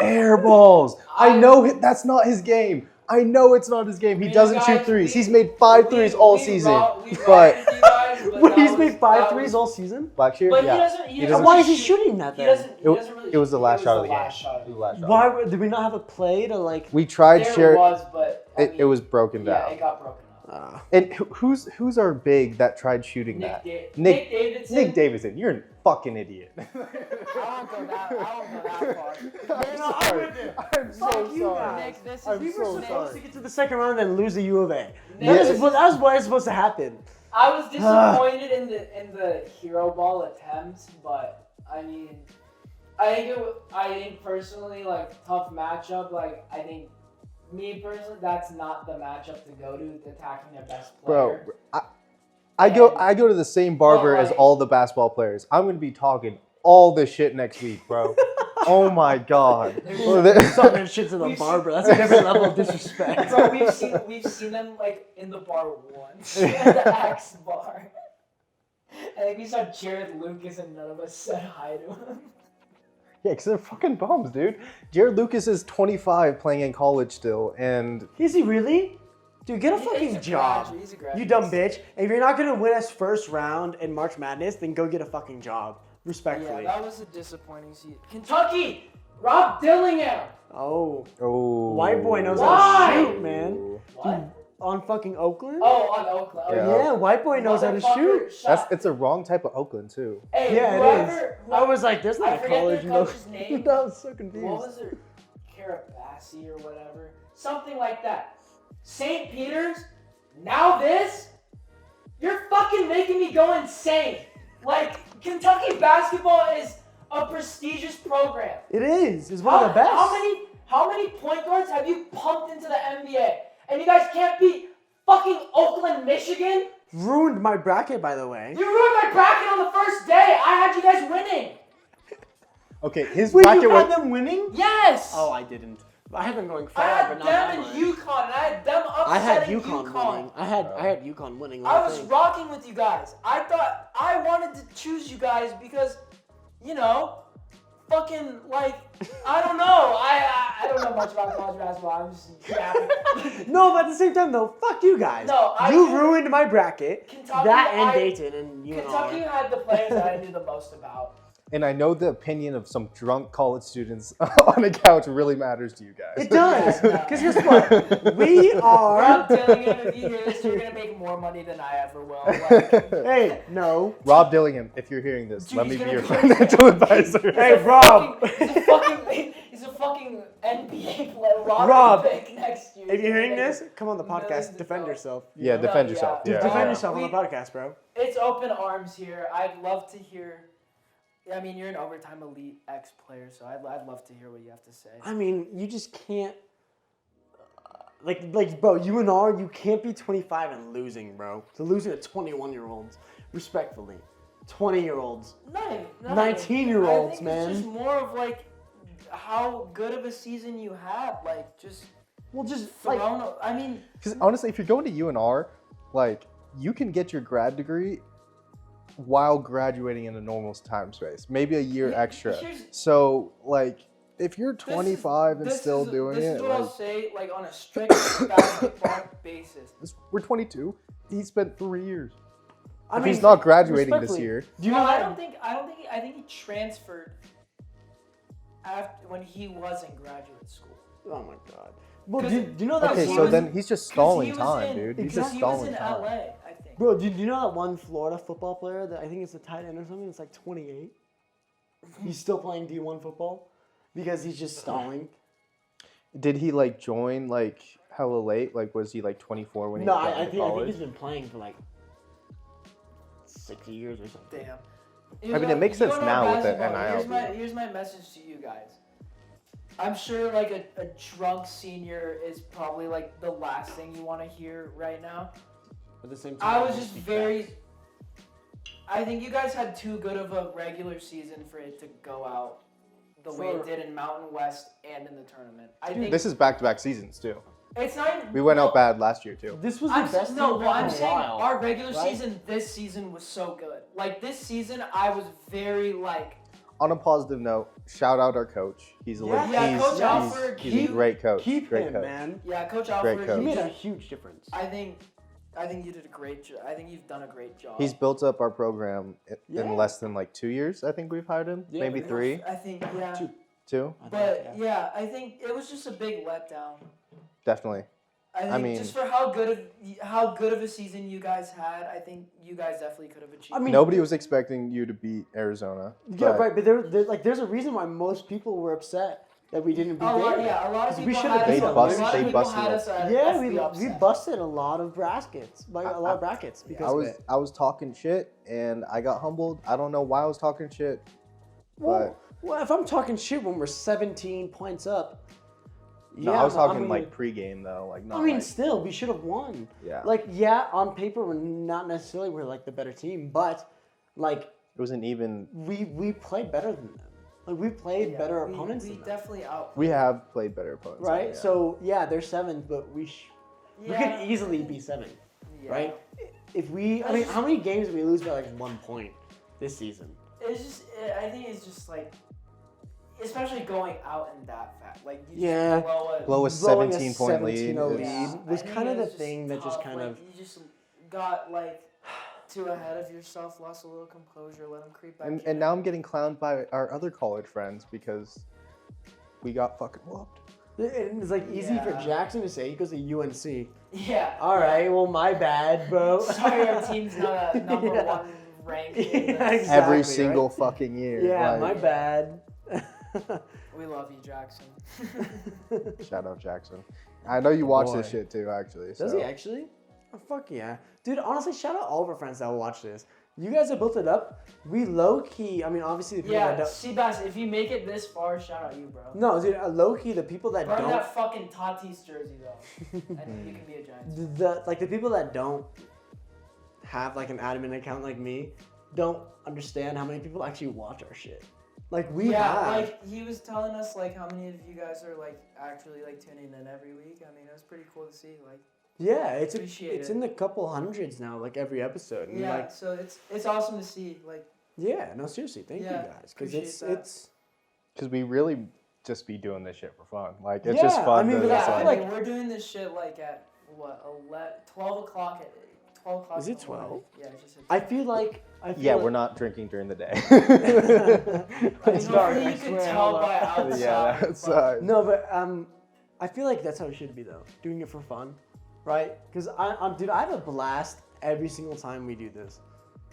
Airballs. I know that's not his game. I know it's not his game. He You doesn't guys, shoot threes. we- He's made 5 threes all we season. we but rocked you guys, but Wait, that he's was- made 5 that threes was- all season? Blackshear, But yeah. he doesn't Why is really he shooting that He then? doesn't. He doesn't really. It was the last it shot of was the game. last shot. It was the last shot. Why did we not have a play to like? We tried There share. was, but I mean, It was broken yeah, down. it got broken up. And who's our big that tried shooting that? Nick Davidson. Nick Davidson, you're a fucking idiot. I won't go that far. I'm sorry. I'm so Fuck you sorry. guys. Nick, this is I'm We were so supposed sorry. to get to the second round and lose the U of A. Yes. That was what is supposed to happen. I was disappointed in the hero ball attempts, but I mean, I think personally, like tough matchup. Like I think me personally, that's not the matchup to go to attacking their best player. Bro, I go to the same barber as all the basketball players. I'm gonna be talking all this shit next week, bro. Oh my god. Talking shit to the barber. That's a different level of disrespect. Bro, we've seen them like in the bar once, at the Axe bar. I think we saw Jared Lucas and none of us said hi to him. Yeah, because they're fucking bums, dude. Jared Lucas is 25 playing in college still, and Is he really? Dude, get a He's fucking a job. graduate, he's a graduate. You dumb bitch. If you're not gonna win us first round in March Madness, then go get a fucking job. Respectfully. Yeah, that was a disappointing season. Kentucky, Rob Dillingham. Oh. oh, White boy knows how Why? to shoot, man. What? On fucking Oakland? Oh, on Oakland. Oh, Yeah. Yeah, white boy knows how to Motherfucker shoot. shot- It's a wrong type of Oakland too. Hey, Yeah, it is. whoever, I was like, there's not I a forget college their in coach's Oakland. name. I was so confused. What was it? Karabassi or whatever. Something like that. St. Peter's, now this? You're fucking making me go insane. Like, Kentucky basketball is a prestigious program. It is. It's one of the best. How many point guards have you pumped into the NBA? And you guys can't beat fucking Oakland, Michigan? Ruined my bracket, by the way. You ruined my bracket on the first day. I had you guys winning. Okay, his Wait, bracket you was. had them winning? Yes. Oh, I didn't. I had them going I far, had but not them that and much. UConn, and I had them I had upsetting UConn winning. I had UConn winning. I was rocking with you guys. I thought I wanted to choose you guys because, you know, fucking like I don't know. I don't know much about college basketball. I'm just yapping. No, but at the same time, though, fuck you guys. No, you ruined my bracket. Kentucky, That and I- Dayton and UNR. Kentucky had the players that I knew the most about. And I know the opinion of some drunk college students on a couch really matters to you guys. It does. Yeah, no. Because guess what? We are. Rob Dillingham, if you hear this, you're gonna make more money than I ever will. Like, Hey, no. Rob Dillingham, if you're hearing this, Dude, let me he's be gonna your be- financial advisor. Hey, Rob. He's a fucking NBA player. Rob, Pick next year. If you're hearing this, come on the Millions podcast. of Defend dollars. yourself. Yeah, No, defend yeah. yourself. Dude, Yeah. Defend yourself on We- the podcast, bro. It's open arms here. I'd love to hear. I mean, you're an overtime elite X player, so I'd love to hear what you have to say. I mean, you just can't. Like, bro, UNR, you can't be 25 and losing, bro. To losing to 21-year-olds, respectfully. 20-year-olds. Not even, 19-year-olds, I think man. It's just more of like how good of a season you had. Like, just Well, just, thrown. like, I mean, Because honestly, if you're going to UNR, like, you can get your grad degree while graduating in a normal time space, maybe a year Yeah, extra. here's- So, like, if you're 25 and this still is, doing this it, is what like, I'll say, like on a strict basketball basis. we're 22. He spent 3 years. I If mean, he's not graduating this respectfully, year, Do you No, know I that? think he transferred after when he was in graduate school. Oh my god. Well, 'Cause- do you know that? okay, he so was- then he's just 'Cause stalling he was time, in- dude. He's because just he was stalling in time. LA, I think. Bro, do you know that one Florida football player that I think it's a tight end or something? It's like 28. He's still playing D1 football because he's just stalling. Did he like join like hella late? Like was he like 24 when he got I into think college? he's been playing for like 6 years or something. Damn. I mean, it makes sense now with the NIL. Here's my message to you guys. I'm sure like a drunk senior is probably like the last thing you want to hear right now. At the same time, I was just very. I think you guys had too good of a regular season for it to go out the way it did in Mountain West and in the tournament. I think This is back-to-back seasons too. it's not even. We went out bad last year too. This was the best team I'm in a saying while, our regular right? season this season was so good. Like this season, I was very like. On a positive note, shout out our coach. He's a Coach Alford. he's a great coach. Keep great him, coach. man. Yeah, Coach Great Alford. coach. He made a huge difference. I think you did a great job. I think you've done a great job. He's built up our program Yeah. in less than like 2 years. I think we've hired him. Yeah, Maybe we 3, I think yeah. 2. But yeah, I think it was just a big letdown. Definitely. I think mean- just for how good of a season you guys had, I think you guys definitely could have achieved. I mean, Nobody was expecting you to beat Arizona. Yeah, but right. But there's a reason why most people were upset that we didn't beat a lot Baylor. of 'Cause people we should've had beat us. them. A lot of They people busted had us. us at Yeah, the we upset. busted a lot of brackets, a lot of brackets because of it. I was talking shit and I got humbled. I don't know why I was talking shit. Well, if I'm talking shit when we're 17 points up, No, I was talking like pregame though, like not. I mean, like, still, we should have won. yeah. Like, on paper, we're not necessarily like the better team, but like it wasn't even. we played better than them. Like we played better opponents We than them, definitely out. We have played better opponents. right? Yeah. So they're 7th, but we could easily be 7th, Yeah. right? If I mean, how many games did we lose by like 1 point this season? It's just. I think it's just like. Especially going out in that fast, like you Yeah. just blow a Blowing 17-point lead. 17-0 is- lead was I think kind of it the was thing that just tough. kind Like, of. you just got like too ahead of yourself, lost a little composure, let them creep back. And in. now I'm getting clowned by our other college friends because we got fucking whooped. It's like easy for Yeah. Jackson to say. He goes to UNC. Yeah. All right, well, my bad, bro. Sorry, our team's not a number Yeah. one ranked. Yeah, in this. exactly. Every single right? fucking year. Yeah, like, my bad. We love you, Jackson. Shout out Jackson. I know you watch Boy. this shit too, actually. Does so. he actually? Oh, fuck yeah. Dude, honestly, shout out all of our friends that will watch this. You guys have built it up. We low-key, I mean, obviously the people that Yeah, don't... Seabass, if you make it this far, shout out you, bro. No, dude, low-key, the people that Burn don't... that fucking Tatis jersey, though. And you can be a Giants. The people that don't have, like, an admin account like me don't understand how many people actually watch our shit. Like, we have... like, he was telling us, like, how many of you guys are, like, actually, like, tuning in every week. I mean, it was pretty cool to see, like... Yeah, it's Appreciate in the couple hundreds now, like, every episode. And Yeah, like, so it's awesome to see, like... yeah, no, seriously, thank you Yeah, guys. Because appreciate that. it's... Because we really just be doing this shit for fun. Like, it's Yeah, just fun. I mean, to, but Yeah, I I feel like, mean, we're doing this shit, like, at, what, 12 o'clock at... 12 o'clock Is in it the morning. 12? Yeah, it's just at I feel like... yeah, we're not drinking during the day. It's dark, Hopefully I you can swear, tell hold by up. outside. yeah, but- outside. No, but I feel like that's how it should be though. Doing it for fun, right? Because dude, I have a blast every single time we do this.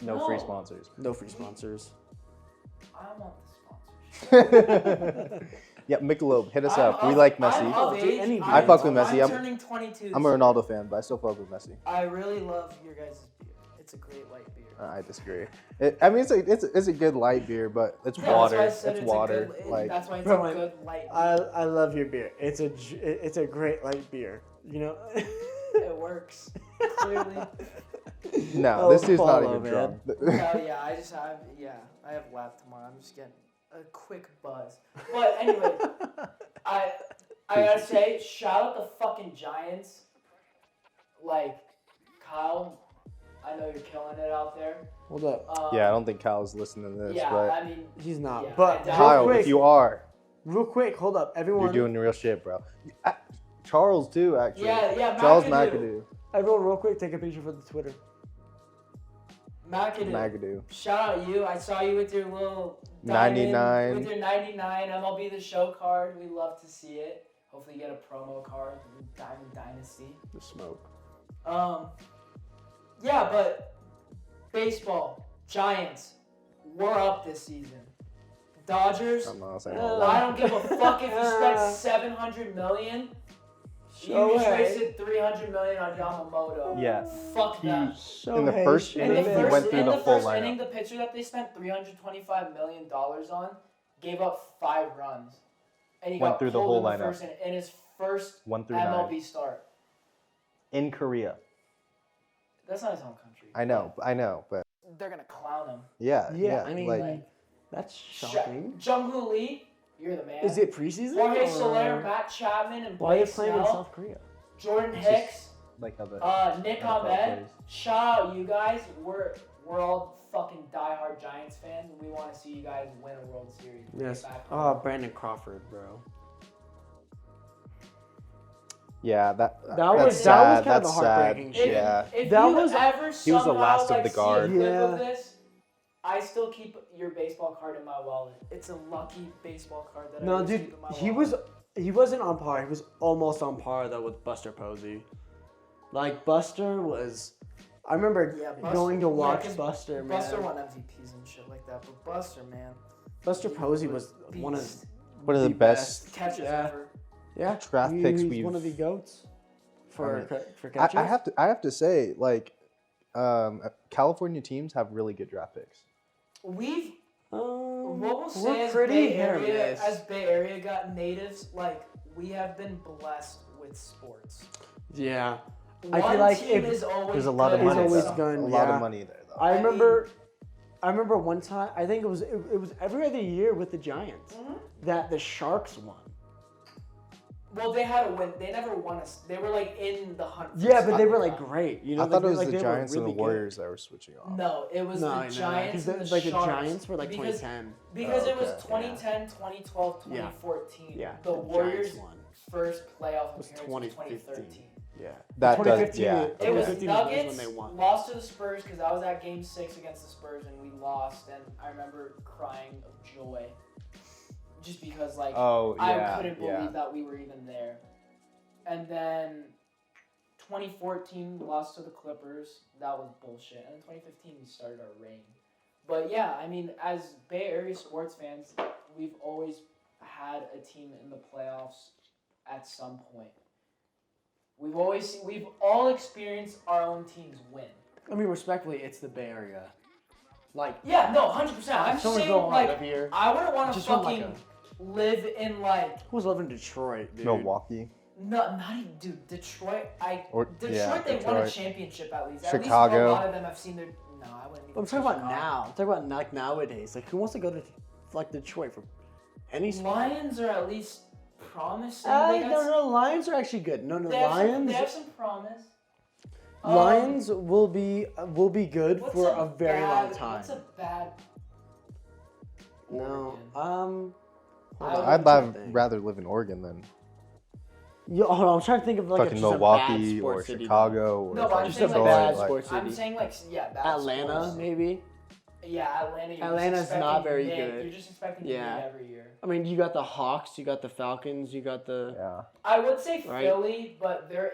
No No. free sponsors. No free sponsors. I want the sponsorship. Yeah, Michelob, hit us I'm up. We of- like I'm Messi. of Dude, age. any I fuck with I'm Messi. I'm- turning 22. I'm a Ronaldo fan, but I still fuck with Messi. I really love your guys' beer. It's a great light beer. I disagree. I mean, it's a good light beer, but it's Yeah, water. That's why I said It's water. A good, Like, that's why it's Bro, a good light beer. I love your beer. It's a great light beer. You know. It works. Clearly. no, Oh, this dude's not Paulo, even man. drunk. Hell yeah, I have lab tomorrow. I'm just getting a quick buzz. But anyway, I gotta say, shout out the fucking Giants. Like, Kyle, I know you're killing it out there. Hold up. Yeah, I don't think Kyle's listening to this, Yeah, but I mean, He's not. Yeah, but I doubt- real Kyle, quick, if you are, real quick, hold up, everyone. you're doing real shit, bro. Charles too, actually. yeah, Charles McAdoo. McAdoo. Everyone, real quick, take a picture for the Twitter. McAdoo. McAdoo. Shout out you. I saw you with your little 99. diamond, with your 99 MLB The Show card. We love to see it. Hopefully you get a promo card, Diamond Dynasty. The smoke. Yeah, but baseball, Giants, we're up this season. Dodgers, I'm not saying I don't give a fuck if you spent $700 million. You wasted $300 million on Yamamoto. Yeah. Fuck that. In the first inning, he went through the full lineup. Inning, the pitcher that they spent $325 million on gave up 5 runs. And he Went got through the pulled whole in the lineup. first inning in his first 1 through MLB 9. start. In Korea. That's not his home country. I know, but They're gonna clown him. yeah. I mean, like that's shocking. Jung-Hoo Lee, you're the man. Is it preseason? Jorge or- Soler, Matt Chapman, and Why are they Blake playing in Snell, South Korea? Jordan Hicks, like how the Nick NFL Ahmed. plays. Shout out you guys. We're all fucking diehard Giants fans, and we want to see you guys win a World Series. Yes. Get back Oh, home. Brandon Crawford, bro. Yeah, was that's that was sad. kind of That's a heartbreaking sad. shit. Yeah. If That you was- ever He was the somehow, last of like, the see guard. a clip Yeah. of this, I still keep your baseball card in my wallet. It's a lucky baseball card that I No, received dude, in my he wallet. wasn't on par. He was almost on par though with Buster Posey. Like Buster was, I remember Yeah, Buster- going to yeah, watch 'cause Buster. Man, Buster won MVPs and shit like that, but Buster, man, Buster he Posey was beast. One of the best catches Yeah. ever. Yeah, draft picks he's we've- one of the goats for I mean, for catches. I have to say, like, California teams have really good draft picks. We've Um, what we'll say we're as pretty Bay hit or Area, miss. as Bay Area got natives, like we have been blessed with sports. Yeah, One I feel like team if is always There's a lot of good He's money. at always though. something. gone, A lot yeah. of money there, though. I I mean- remember one time. I think it was every other year with the Giants Mhm. that the Sharks won. Well, they had a win. They never won us. They were like in the hunt. for Yeah, but they Stanley were like Cup. great. You know, I thought it was like, the they were Giants and really the good. Warriors that were switching off. No, it was No, the Giants and the like Sharks. the Giants were like because, 2010. Because Oh, it was okay. 2010, 2012, Yeah. 2014. Yeah, The Giants Warriors' won. first playoff was appearance was 2015. 2013. Yeah, That does, 2015. yeah. It was 2015 was Nuggets, when they won. lost to the Spurs because I was at Game 6 against the Spurs and we lost, and I remember crying of joy. Just because, like, Oh, I yeah, couldn't believe yeah. that we were even there. And then 2014 lost to the Clippers. That was bullshit. And in 2015 we started our reign. But yeah, I mean, as Bay Area sports fans, we've always had a team in the playoffs at some point. We've all experienced our own teams win. I mean, respectfully, it's the Bay Area. Like, Yeah, no, 100%. I'm someone saying, go on like, out of here. I wouldn't want to Just from, fucking like, live in, like, Who's living in Detroit, dude? Milwaukee. no, not even, dude, Detroit. Detroit, yeah, they won a Detroit. championship at least. Chicago. At least a lot of them have seen their. No, I wouldn't even. I'm talking about now. I'm talking about like nowadays. Like, who wants to go to like Detroit for any sport? Lions are at least promising. No, Lions are actually good. No, They have Lions. They have some promise. Lions will be good What's for a very long bad- time. What's a bad? No, Oregon? hold on, I'd I'm trying to think. rather live in Oregon than Yo, hold on, I'm trying to think of like fucking just a bad Milwaukee or sports city. Chicago or No, but I'm fucking Just a saying, Detroit. bad like- sports I'm city. saying like bad Atlanta, sports. maybe. Yeah, Atlanta. You're Atlanta's just not expecting very mid. good. You're just expecting Yeah. mid every year. I mean, you got the Hawks, you got the Falcons, you got the. Yeah. I would say Right. Philly, but they're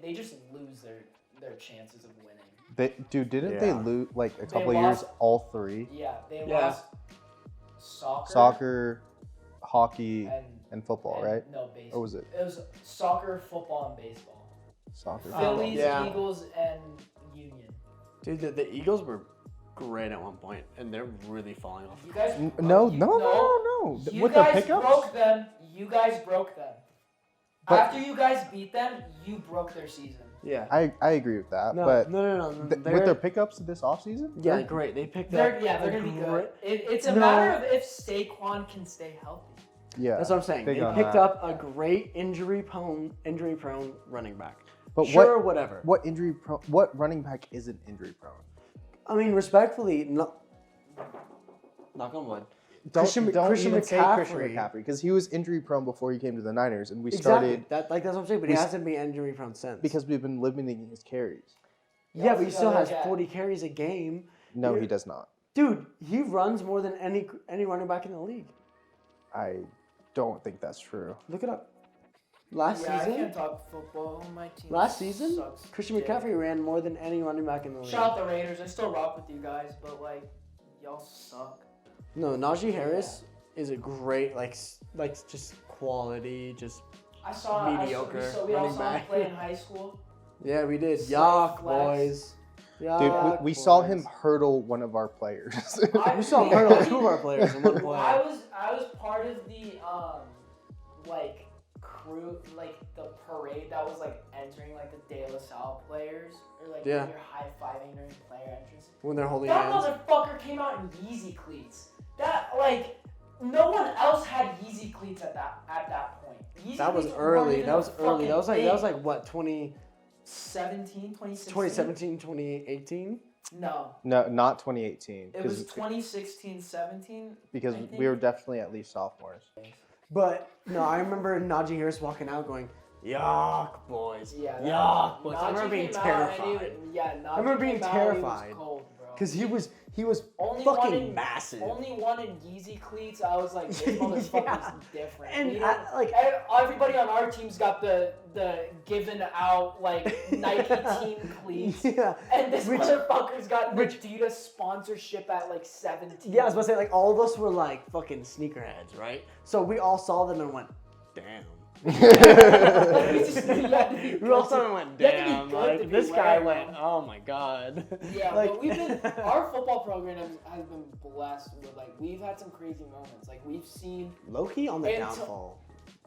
they just lose their chances of winning. Didn't they Yeah. lose like a They couple of years lost- all three? Yeah, they Yeah. lost Soccer, hockey, and and football, and- right? No, baseball. Or was it It was soccer, football, and baseball. soccer? Phillies, yeah. Eagles, and Union. Dude, the Eagles were great at one point, and they're really falling off. You guys. No, broke- no, you- no, no. You With the guys pickups? broke them. You guys broke them. But- After you guys beat them, you broke their season. Yeah. I agree with that, No, but no. with They're- their pickups this offseason? yeah, great. They picked They're up. they're a gonna be great- good. It's a No. matter of if Saquon can stay healthy. Yeah. That's what I'm saying. big They on picked that. up a great injury prone running back. But Sure, whatever. what running back isn't injury prone? I mean, respectfully, knock on wood. Don't Christian even say Christian McCaffrey. McCaffrey because he was injury prone before he came to the Niners, and we Exactly. started That's what I'm saying. But he we s- hasn't been injury prone since. because we've been limiting his carries. yeah, but he also still gotta has look at- 40 carries a game. No, Yeah. he does not. Dude, he runs more than any running back in the league. I don't think that's true. Look it up. Last I season, can't talk football. My team last season, sucks Christian dick. McCaffrey ran more than any running back in the league. Shout out the Raiders. I still rock with you guys, but like, y'all suck. No, Najee Harris is a great just quality, just I saw mediocre we all running saw him back. play in high school. yeah, we did. Safe Yuck, flex. boys. Dude, Yuck, we saw boys. him hurdle one of our players. We saw him hurdle 2 of our players in one play. I was part of the like crew, like the parade that was like entering like the De La Salle players, or like Yeah. when you're high-fiving during player entrance. When they're holding That hands. motherfucker came out in Yeezy cleats. That like no one else had Yeezy cleats at that point. Yeezy That was cleats weren't early. even That was a early. That was fucking like what 2017, 2016? 2017, 2018. No. No, not 2018. It was 2016, 17. because I think. we were definitely at least sophomores. But no, I remember Najee Harris walking out going, "Yuck, boys! Yeah. Yuck, boys!" I Najee remember being came out and terrified Najee I remember being came out, he was terrified. cold, bro. because he was Only one fucking in massive. Only one in Yeezy cleats. I was like, this motherfucker's Yeah. different. And We I- don't- like- everybody on our team's got the given out like Nike team cleats, Yeah. and this Which- motherfucker's got which- Adidas sponsorship at like 17. Yeah, I was about to say, like, all of us were like fucking sneakerheads, right? So we all saw them and went, damn. Like, we just knew you had to be We all good saw to- them and went, you had to be damn. good Like, to be this guy wearing went, them. oh my god. Yeah, like, but we've been our football program has been blessed with like we've had some crazy moments. Like we've seen low key on the And downfall.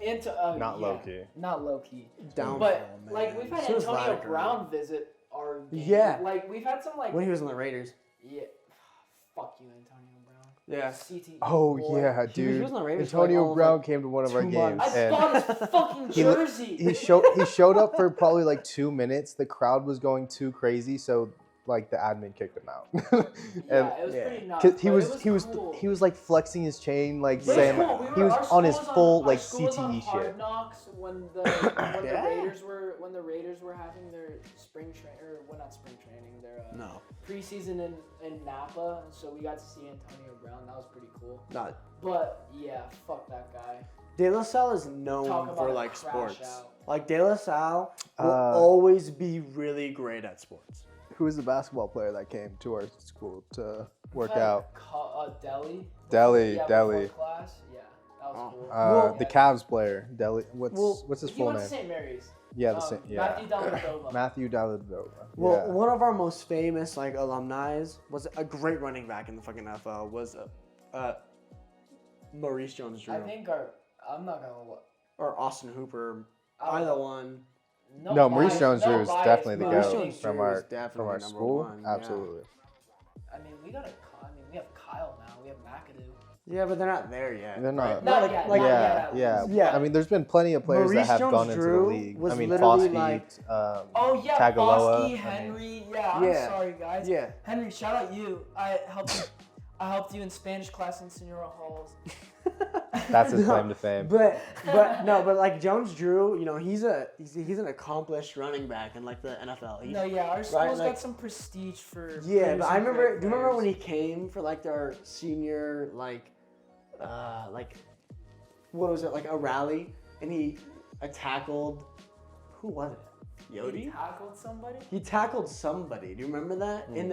Not yeah, low-key. Not low key. Downfall, But man. like we've had So was Antonio Vladimir. Brown visit our game. Yeah. Like we've had some like When he was on the Raiders. yeah. Fuck you, Antonio Brown. Yeah. CTE. Oh boy. yeah, He dude. was on the Raiders for, like, all Antonio of, Brown like, came to one of our 2 games, months. I and bought his fucking He look- jersey. he showed up for probably like 2 minutes. The crowd was going too crazy, so like the admin kicked him out. Yeah, it was yeah. pretty nuts. 'Cause but he was like flexing his chain, like But saying it's cool. he was our on his school was full our like school was on CTE Hard shit. Knocks when the Yeah. Raiders were having their spring train or well not spring training their No. preseason in Napa, so we got to see Antonio Brown. That was pretty cool. Not. But yeah, fuck that guy. De La Salle is Talk known about for a like crash sports. out. Like De La Salle will Uh, always be really great at sports. Who was the basketball player that came to our school to work Like, out? Delhi. Delhi, Yeah, Delhi. before class. Yeah, that was Oh. cool. Well- The Cavs player, Delhi. What's Well, his He full went name? to St. Mary's. Yeah, the same. Yeah, Matthew Dellavedova. Matthew Dellavedova. Well, Yeah. one of our most famous like alumni was a great running back in the fucking NFL was Maurice Jones-Drew I think I'm not gonna look. or Austin Hooper, I don't either know. one. No, Maurice bias- Jones-Drew no is bias, definitely the but Maurice goat Jones-Drew from is our definitely number school. one, yeah. Absolutely. I mean, we have Kyle now. We have McAdoo. Yeah, but they're not there yet. They're not. right? Not Like- yet, like- not yeah, yet, at yeah, least. Yeah. I mean, there's been plenty of players Maurice that have gone into the Jones-Drew league. was I mean, literally, Foskey, like- Oh yeah, Tagaloa, Foskey, I mean- Henry. Yeah, I'm Yeah. sorry guys. Yeah. Henry, shout out you. I helped you in Spanish class in Senora Halls. That's his No, claim to fame. But like Jones-Drew, you know, he's an accomplished running back in like the NFL. He's, No, yeah, our school's like- got some prestige for. Yeah, but I producing remember. great Do you remember when players. he came for like our senior like what was it, like a rally, and he tackled, who was it? He Yodi. tackled somebody? He tackled somebody. Do you remember that in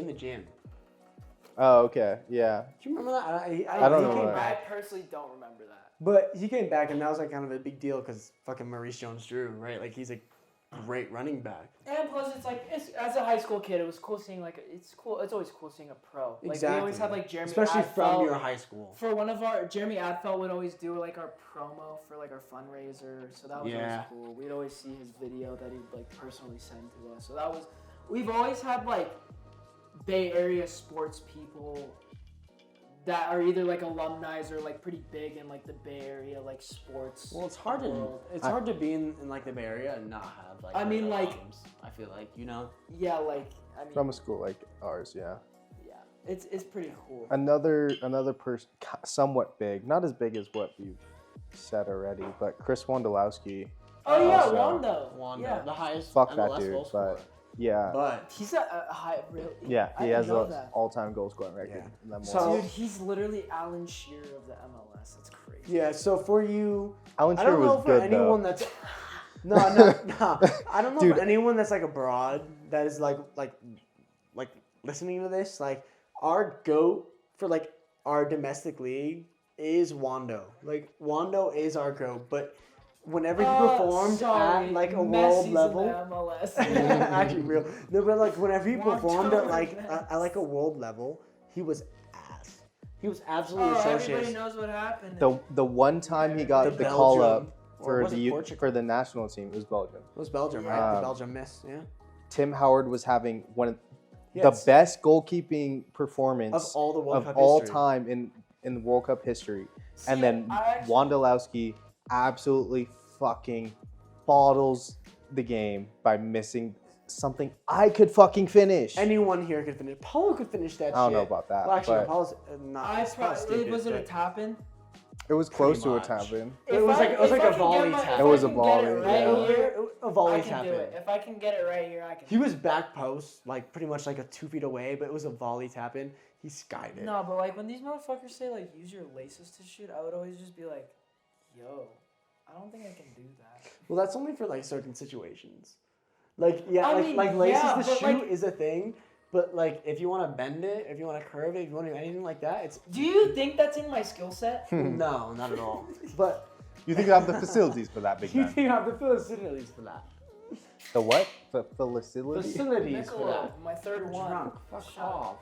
the gym? Oh, okay, yeah. Do you remember that? I don't he remember came that. I back, personally don't remember that. but he came back, and that was like kind of a big deal because fucking Maurice Jones-Drew, right? Like he's a great running back. And plus, it's like as a high school kid, it was cool seeing it's cool. It's always cool seeing a pro. Like we always had like Jeremy, especially from Adfeld. your high school. For one of our Jeremy Adfeld would always do like our promo for like our fundraiser, so that was Yeah. always cool. We'd always see his video that he'd like personally send to us. So that was we've always had like Bay Area sports people that are either like alumni or like pretty big in like the Bay Area like sports. Well, it's hard world. to be in like the Bay Area and not have like. I mean, like- alums, I feel like, you know. Yeah, like I mean, From a school like ours, yeah. yeah, it's pretty cool. Another person, somewhat big, not as big as what we've said already, but Chris Wondolowski. Oh yeah, also- Wando. Yeah, the highest Fuck MLS that dude, goal scorer. but yeah, But He's a high really. yeah, I he didn't has know an that. all-time goal scoring record. Yeah. in them So- Dude, he's literally Alan Shearer of the MLS. That's crazy. yeah, so for you Alan I Shearer don't know was for good anyone though. that's no. I don't know Dude. for anyone that's like abroad that is like listening to this. Like our GOAT for like our domestic league is Wando. Like Wando is our GOAT, but whenever he performed at like a world Messi's level, in the MLS. actually real. No, but like whenever he performed at like Wando at a world level, he was ass. He was absolutely everybody atrocious. knows what happened. The one time he got The the call Belgium, up or for was it Portugal? for the national team, it was Belgium. It was Belgium, right? The Um, Belgium miss, yeah. Tim Howard was having one of Yes. the best goalkeeping performance Of all the World of Cup all history. time in the World Cup history. See, And then I actually- Wondolowski absolutely fucking bottles the game by missing something I could fucking finish. Anyone here could finish. Paulo could finish that shit. I don't know about that, Well, actually, but- Paulo's not. he's not stupid, was it a but- tap in? It was close to a much. tap in. It was like a volley tap. It was a volley, yeah. A volley I can tap do in. it. If I can get it right here, I can. He was back post, like pretty much like a 2 feet away, but it was a volley tap in. He skied it. No, but like when these motherfuckers say like use your laces to shoot, I would always just be like, yo, I don't think I can do that. Well, that's only for like certain situations. Like yeah, I like mean, like laces yeah, to but, shoot like- is a thing, but like if you want to bend it, if you want to curve it, if you want to do anything like that, it's Do you think that's in my skill set? no, not at all. But You think I have the facilities for that, big you man? think I have the facilities for that? The what? The facility? Facilities for Nicola, that. my third one. Drunk. Fuck Shut up. off.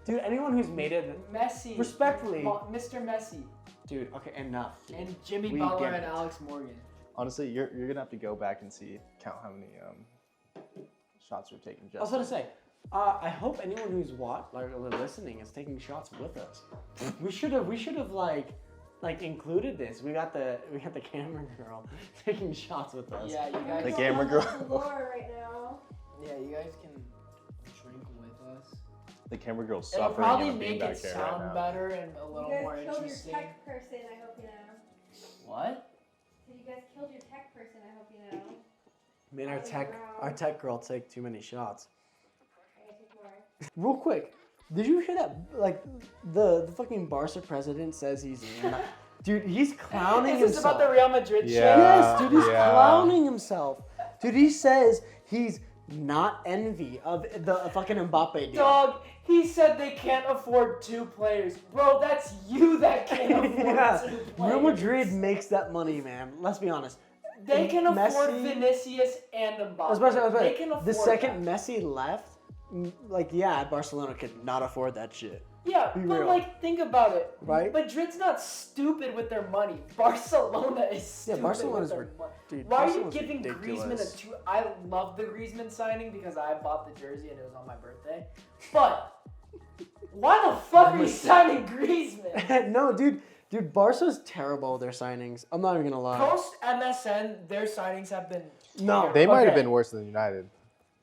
Dude, anyone who's made it, Messi. Respectfully. Mr. Messi. dude. Okay, enough. Dude. And Jimmy We Butler get and it. Alex Morgan. Honestly, you're gonna have to go back and count how many shots we're taking. I was gonna say, I hope anyone who's listening is taking shots with us. We should have like included this. We got the camera girl taking shots with us. Yeah, you guys. The We're camera on girl. the floor right now. Yeah, you guys can drink with us. The camera girl's It'll suffering probably in a make beanbag it chair right sound now. better and a You little guys more killed your interesting. tech person, I hope you know. What? So you guys killed your tech person, I hope you know. Made our tech girl take too many shots. I gotta take more. Real quick, did you hear that? Like the fucking Barca president says he's not, dude. He's clowning Is this himself. about the Real Madrid shit? Yeah. Yes, dude. He's Yeah. clowning himself. Dude, he says he's not envy of the fucking Mbappe deal. Dog, he said they can't afford 2 players. Bro, that's you that can't afford 2 Yeah, players. Real Madrid makes that money, man. Let's be honest. They can afford Messi- Vinicius and I was Mbappe. about to say, They can afford the second that. Messi left, like Barcelona could not afford that shit. Yeah, Be but real. like, think about it. Right? Madrid's not stupid with their money. Barcelona is stupid Barcelona's with their money. Dude, Why are you Barcelona's giving ridiculous. Griezmann a 2? I love the Griezmann signing because I bought the jersey and it was on my birthday. But why the fuck are you signing Griezmann? No, dude, Barca's terrible with their signings. I'm not even gonna lie. Post MSN, their signings have been. No. They might have Okay. been worse than United.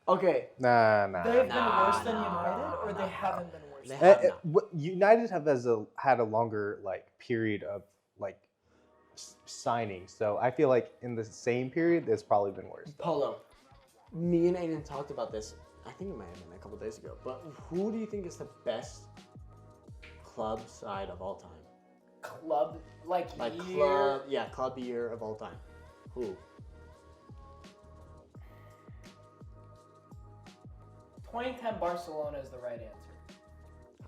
Okay. Nah. They've been Nah, worse than nah, United, or they nah. haven't been worse. They than have not. United have had a longer period of signing, so I feel like in the same period, it's probably been worse. Polo. Me and Aiden talked about this. I think it might have been a couple days ago. But who do you think is the best club side of all time? Club, like year. Club year of all time. Who? 2010 Barcelona is the right answer.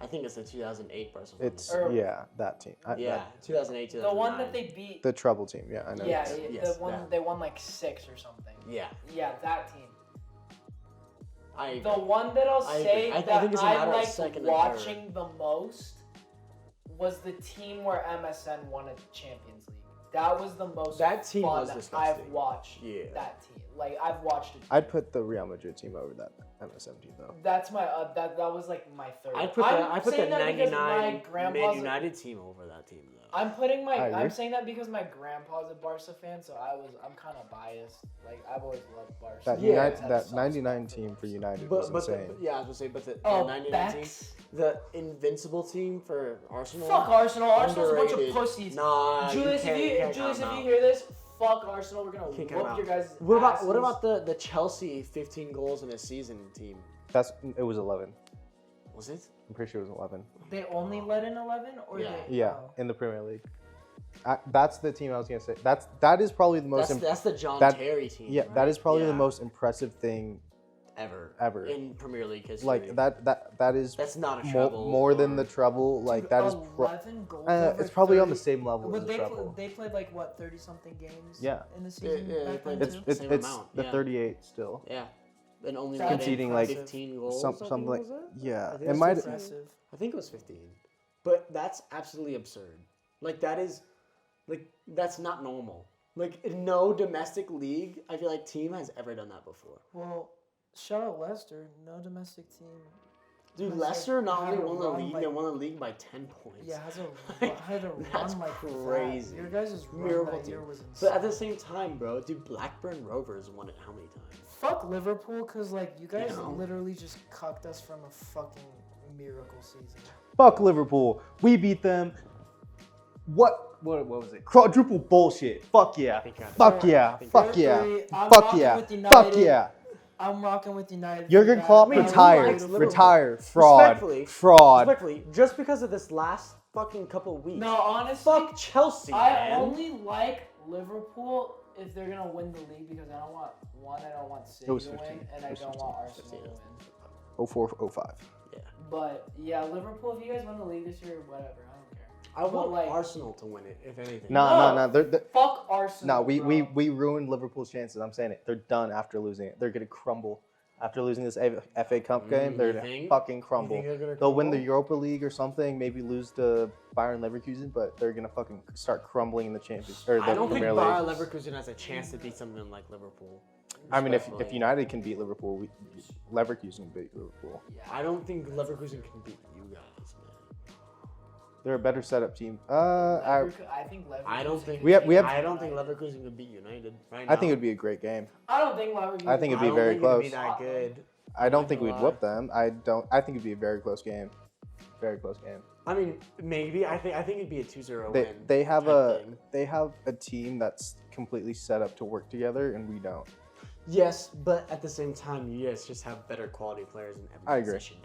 I think it's the 2008 Barcelona. It's Or- that team. yeah, 2008, 2009. The one that they beat. The trouble team. Yeah, I know. Yeah, Yes, the one that. they won like 6 or something. Yeah, Yeah, that team. I agree. The one that I'll I agree. say I think that it's a I matter of liked second and watching the most was the team where MSN won a Champions League. That was the most That team fun was I've disgusting. watched. Yeah. That team, like I've watched it. I'd put the Real Madrid team over that MSM team though. That's my that was like my third. I put I'm the saying that because 99 my Man grandpa's. United team over that team though. I'm putting I my. agree. I'm saying that because my grandpa's a Barca fan, so I'm kind of biased. Like I've always loved Barca. That Yeah. United, It's had a that soft 99 spot team for Barca. United But was insane. I was gonna say, but the Oh, 99 team, Bex? the invincible team for Arsenal. Fuck Arsenal. Arsenal's a bunch of underrated. pussies. Nah, Julius, you can't, if can't Julius, count if them you out. hear this, fuck Arsenal. We're gonna Can't count whoop them your guys' What about asses. the Chelsea 15 goals in a season team? It was 11. Was it? I'm pretty sure it was 11. They only let in 11, or Yeah. they? Yeah, oh. in the Premier League. That's the team I was gonna say. That is probably the most. That's the John that- Terry team. Yeah, right? that is probably the Yeah. most impressive thing ever in Premier League history. like that is That's not a treble. more than the treble. Like that is. 11 goals. It's probably on the same level But as the treble. they played like what 30 something games. Yeah. In the season. Yeah, they back played then, It's too? it's Same it's amount, the yeah. 38 still. Yeah, and only That's conceding like 15 goals. something like was it? yeah. I think It it's might. 15. Impressive. I think it was 15, but that's absolutely absurd. Like that is, like that's not normal. Like no domestic league, I feel like team has ever done that before. Well, shout out Leicester. No domestic team. Dude, It's Leicester like, not had only a won the run league, like- they won the league by 10 points. Yeah, had a That's run like crazy. that. Your guys' run Miracle that team. year was insane. But at the same time, bro, dude, Blackburn Rovers won it how many times? Fuck Liverpool, cause like you guys know? literally just cucked us from a fucking miracle season. Fuck Liverpool. We beat them. What was it? Quadruple bullshit. Fuck yeah. Fuck yeah. Fuck yeah. I'm Fuck rocking yeah. with Fuck United. yeah. I'm rocking with United. Jurgen for Klopp that. Wait, retired. who likes Liverpool? Retire. Fraud. Respectfully. Fraud. Respectfully, just because of this last fucking couple weeks. No, honestly, Fuck Chelsea, I man. only like Liverpool if they're gonna win the league because I don't want City was to 15. win, and It I was don't want 15. Arsenal to win. 04, 05. But yeah, Liverpool, if you guys win the league this year, whatever, I don't care. I want like- Arsenal to win it, if anything. No. Fuck Arsenal. No, we bro. ruined Liverpool's chances. I'm saying it. They're done after losing it. They're gonna crumble after losing this FA Cup game. you They're gonna think? fucking You crumble. think they're gonna They'll win the crumble? Europa League or something. Maybe lose to Bayern Leverkusen, but they're gonna fucking start crumbling in the Champions or the I don't think Premier League. Bayer Leverkusen has a chance to beat something like Liverpool. I mean, if Respectfully. United can beat Liverpool, Leverkusen can beat Liverpool. I don't think Leverkusen can beat you guys, man. They're a better setup team. I think Leverkusen. I don't think Leverkusen could beat United right now. I think it would be a great game. I don't think Leverkusen. I think it'd be I don't very think it'd close. be that good. I don't think gonna we'd lie. whoop them. I think it'd be a very close game. Very close game. I mean, maybe. I think it'd be a 2-0 win. They have type thing. a team that's completely set up to work together, and we don't. Yes, but at the same time, you guys just have better quality players in every I agree. position,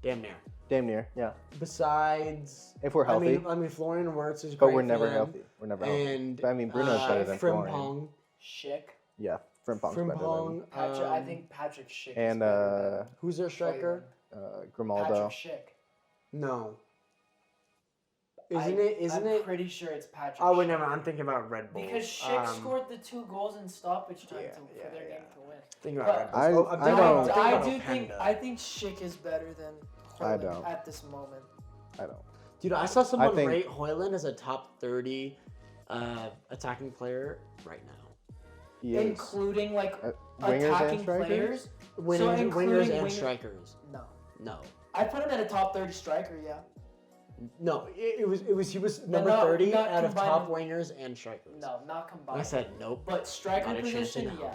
damn near. Damn near, yeah. Besides, If we're healthy, I mean, Florian Wirtz is great. but we're for never them. healthy. We're never healthy. And But I mean, Bruno's better than Florian. Frimpong. Schick. Yeah, Frimpong's better than Frimpong. Patrick, I think Patrick Schick. and is better Who's their striker? than Grimaldo. Patrick Schick. No. Isn't I'm it? pretty sure it's Patrick. Oh wait, Schick. never. I'm thinking about Red Bull. Because Schick scored the 2 goals in stoppage time Yeah, for their game to win. Thinking about But- Red Bull. I I'm thinking don't- about- I I'm do thinking think about I think Schick is better than I Haaland don't. at this moment. I don't. Dude, I saw someone think- rate Højlund as a top 30 attacking player right now. He is. Including like Wingers attacking and strikers? players. Wingers including and winger- strikers. No. No. I put him at a top 30 striker, yeah. No, he was No, number no, 30 not out of combined top with- wingers and strikers. No, not combined. I said nope. But striker Not a chance in position, hell. yeah.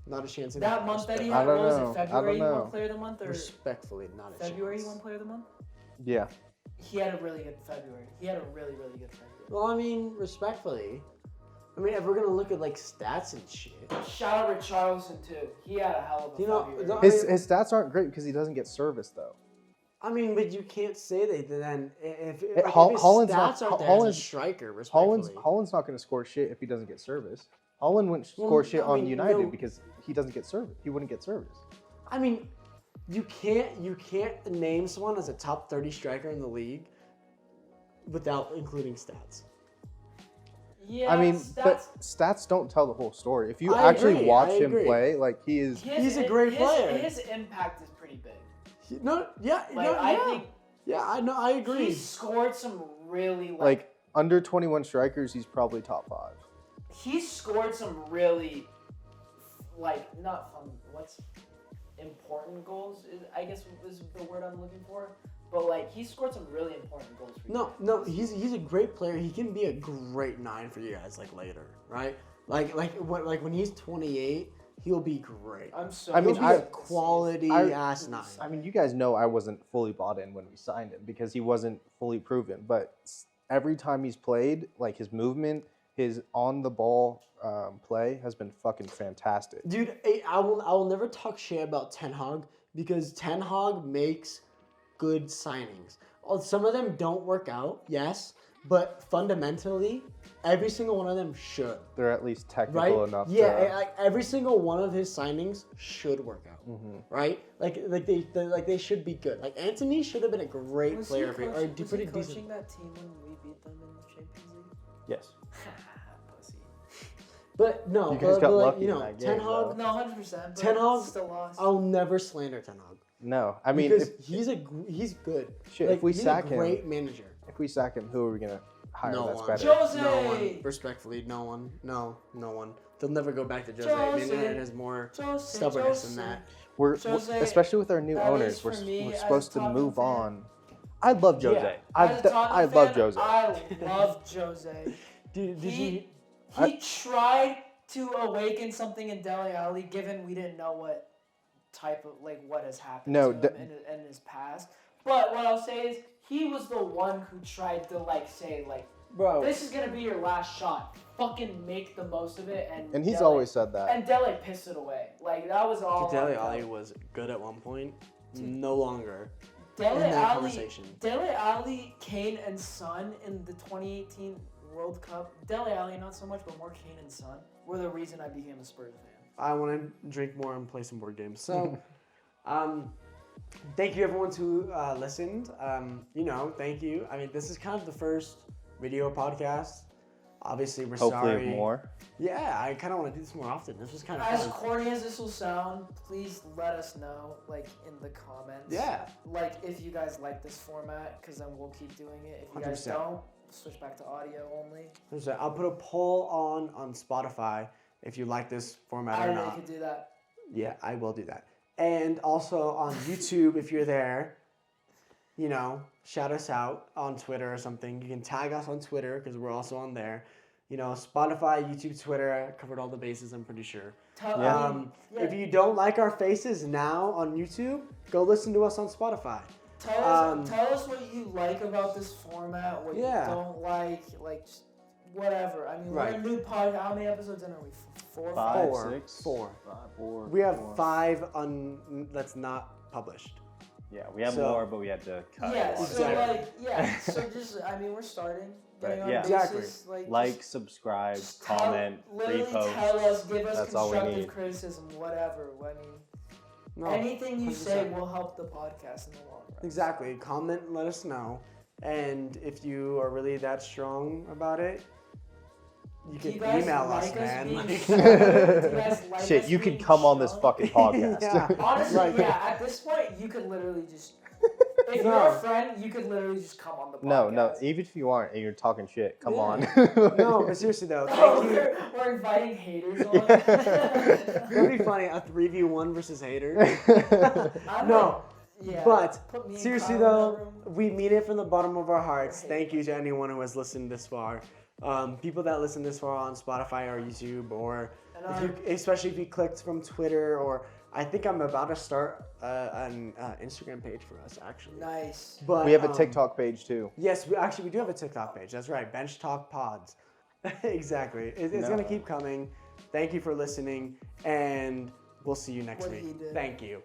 Not a chance in That hell. month that he I had, don't what was know. it, I February don't he know. won player of the month or Respectfully, not a February he chance. won player of the month? Yeah. He had a really good February. He had a really, really good February. Well, I mean, respectfully. I mean, if we're gonna look at like stats and shit. Shout out Richarlison too. He had a hell of a You know, February. the- His stats aren't great because he doesn't get service though. I mean, but you can't say that then if his Holland's stats not- aren't there as a Holland's- striker. Respectfully. Holland's not going to score shit if he doesn't get service. Holland wouldn't Well, score shit I on mean, United no. because he doesn't get service. He wouldn't get service. I mean, you can't name someone as a top 30 striker in the league without including stats. Yeah, I mean, stats, but stats don't tell the whole story. If you I actually agree, watch I him agree. play, like he is. He's a great player. His impact is pretty big. I think. Yeah, I know. I agree. He scored some really Like under 21 strikers, he's probably top 5. he scored some really not fun. What's important goals? I guess is the word I'm looking for. But he scored some really important goals for you. No, he's a great player. He can be a great 9 for you guys later, right? When he's 28, he'll be great. I'm so. I mean, He'll be a quality ass 9. I mean, you guys know I wasn't fully bought in when we signed him because he wasn't fully proven. But every time he's played, his movement, his on the ball play has been fucking fantastic. Dude, I will never talk shit about Ten Hag because Ten Hag makes good signings. Some of them don't work out, yes, but fundamentally, every single one of them should. They're at least Right? technical enough Yeah, to... like every single one of his signings should work out. Right? Like they should be good. Like Anthony should have been a great player for or pretty decent. that team when we beat them in the Champions League? Yes. Pussy. But no, You guys got like, lucky you in know, that game, Ten Hag. No, 100%. But Ten Hag. still lost. I'll never slander Ten Hag. No, I mean, Because if, he's good. shit, Like, if we he's sack a him, great manager. if we sack him, who are we gonna hire No that's one. better? Jose! No one. Respectfully, no one. No one. They'll never go back to Jose. Man Jose. United has more Jose, stubbornness Jose. than that. We're Jose, especially with our new at owners, least we're, for me, we're as supposed a to Tottenham move fan- on. I love Jose. Yeah. I As a Tottenham love fan, Jose. I love Jose. Did He you? tried to awaken something in Dele Alli, given we didn't know what type of what has happened No, to him in his past. But what I'll say is he was the one who tried to say Bro. this is gonna be your last shot. Fucking make the most of it, And he's Dele- always said that. And Dele pissed it away. Like that was all. Dele on Alli was good at one point. No longer Dele in that Alli, conversation. Dele Alli, Kane and Son in the 2018 World Cup. Dele Alli not so much, but more Kane and Son were the reason I became a Spurs fan. I want to drink more and play some board games. So, thank you everyone who listened. Thank you. I mean, this is kind of the first video podcast. Obviously, we're Hopefully sorry. more. Yeah, I kind of want to do this more often. This was kind of As fun. corny as this will sound, please let us know, in the comments. Yeah. If you guys like this format, because then we'll keep doing it. If you guys 100%. don't, we'll switch back to audio only. I'll put a poll on Spotify if you like this format I or don't know not. if you could do that. Yeah, I will do that. And also on YouTube, if you're there, shout us out on Twitter or something. You can tag us on Twitter because we're also on there. Spotify, YouTube, Twitter, I covered all the bases, I'm pretty sure. If you don't like our faces now on YouTube, go listen to us on Spotify. Tell us what you like about this format, what Yeah. you don't like, just whatever. I mean, we're a new pod. How many episodes in are we? Four? Five, Four. six, Four. five, four, We have four. 5 that's not published. Yeah, we have So- more, but we had to cut Yeah, a lot. so Exactly. so just, we're starting. Getting Right, on yeah. Exactly. basis, Like, subscribe, comment, literally repost. tell us, give us That's all we constructive need. criticism, whatever. No, Anything you say 100%. will help the podcast in the long run. Exactly. Comment, let us know. And if you are really that strong about it, you Do can you guys email like us, man. being Like- strong? Do you guys like Shit, us you can being come on this strong? fucking podcast. Yeah. Honestly, Like- at this point, you could literally just. If No. you're a friend, you could literally just come on the podcast. No, even if you aren't and you're talking shit, come Yeah. on. No, but seriously though, Oh, thank you. we're inviting haters on. That'd be funny, a 3v1 versus haters. I'm No, like, yeah, but put me and seriously Kyle in that though, room. we mean it from the bottom of our hearts. Right. Thank you to anyone who has listened this far. People that listen this far on Spotify or YouTube, or And especially if you clicked from Twitter, or I think I'm about to start an Instagram page for us actually. nice. But We have a TikTok page too. Yes, we do have a TikTok page. That's right, Bench Talk Pods. Exactly. It's No. gonna keep coming. Thank you for listening, and we'll see you next What week. he did. Thank you.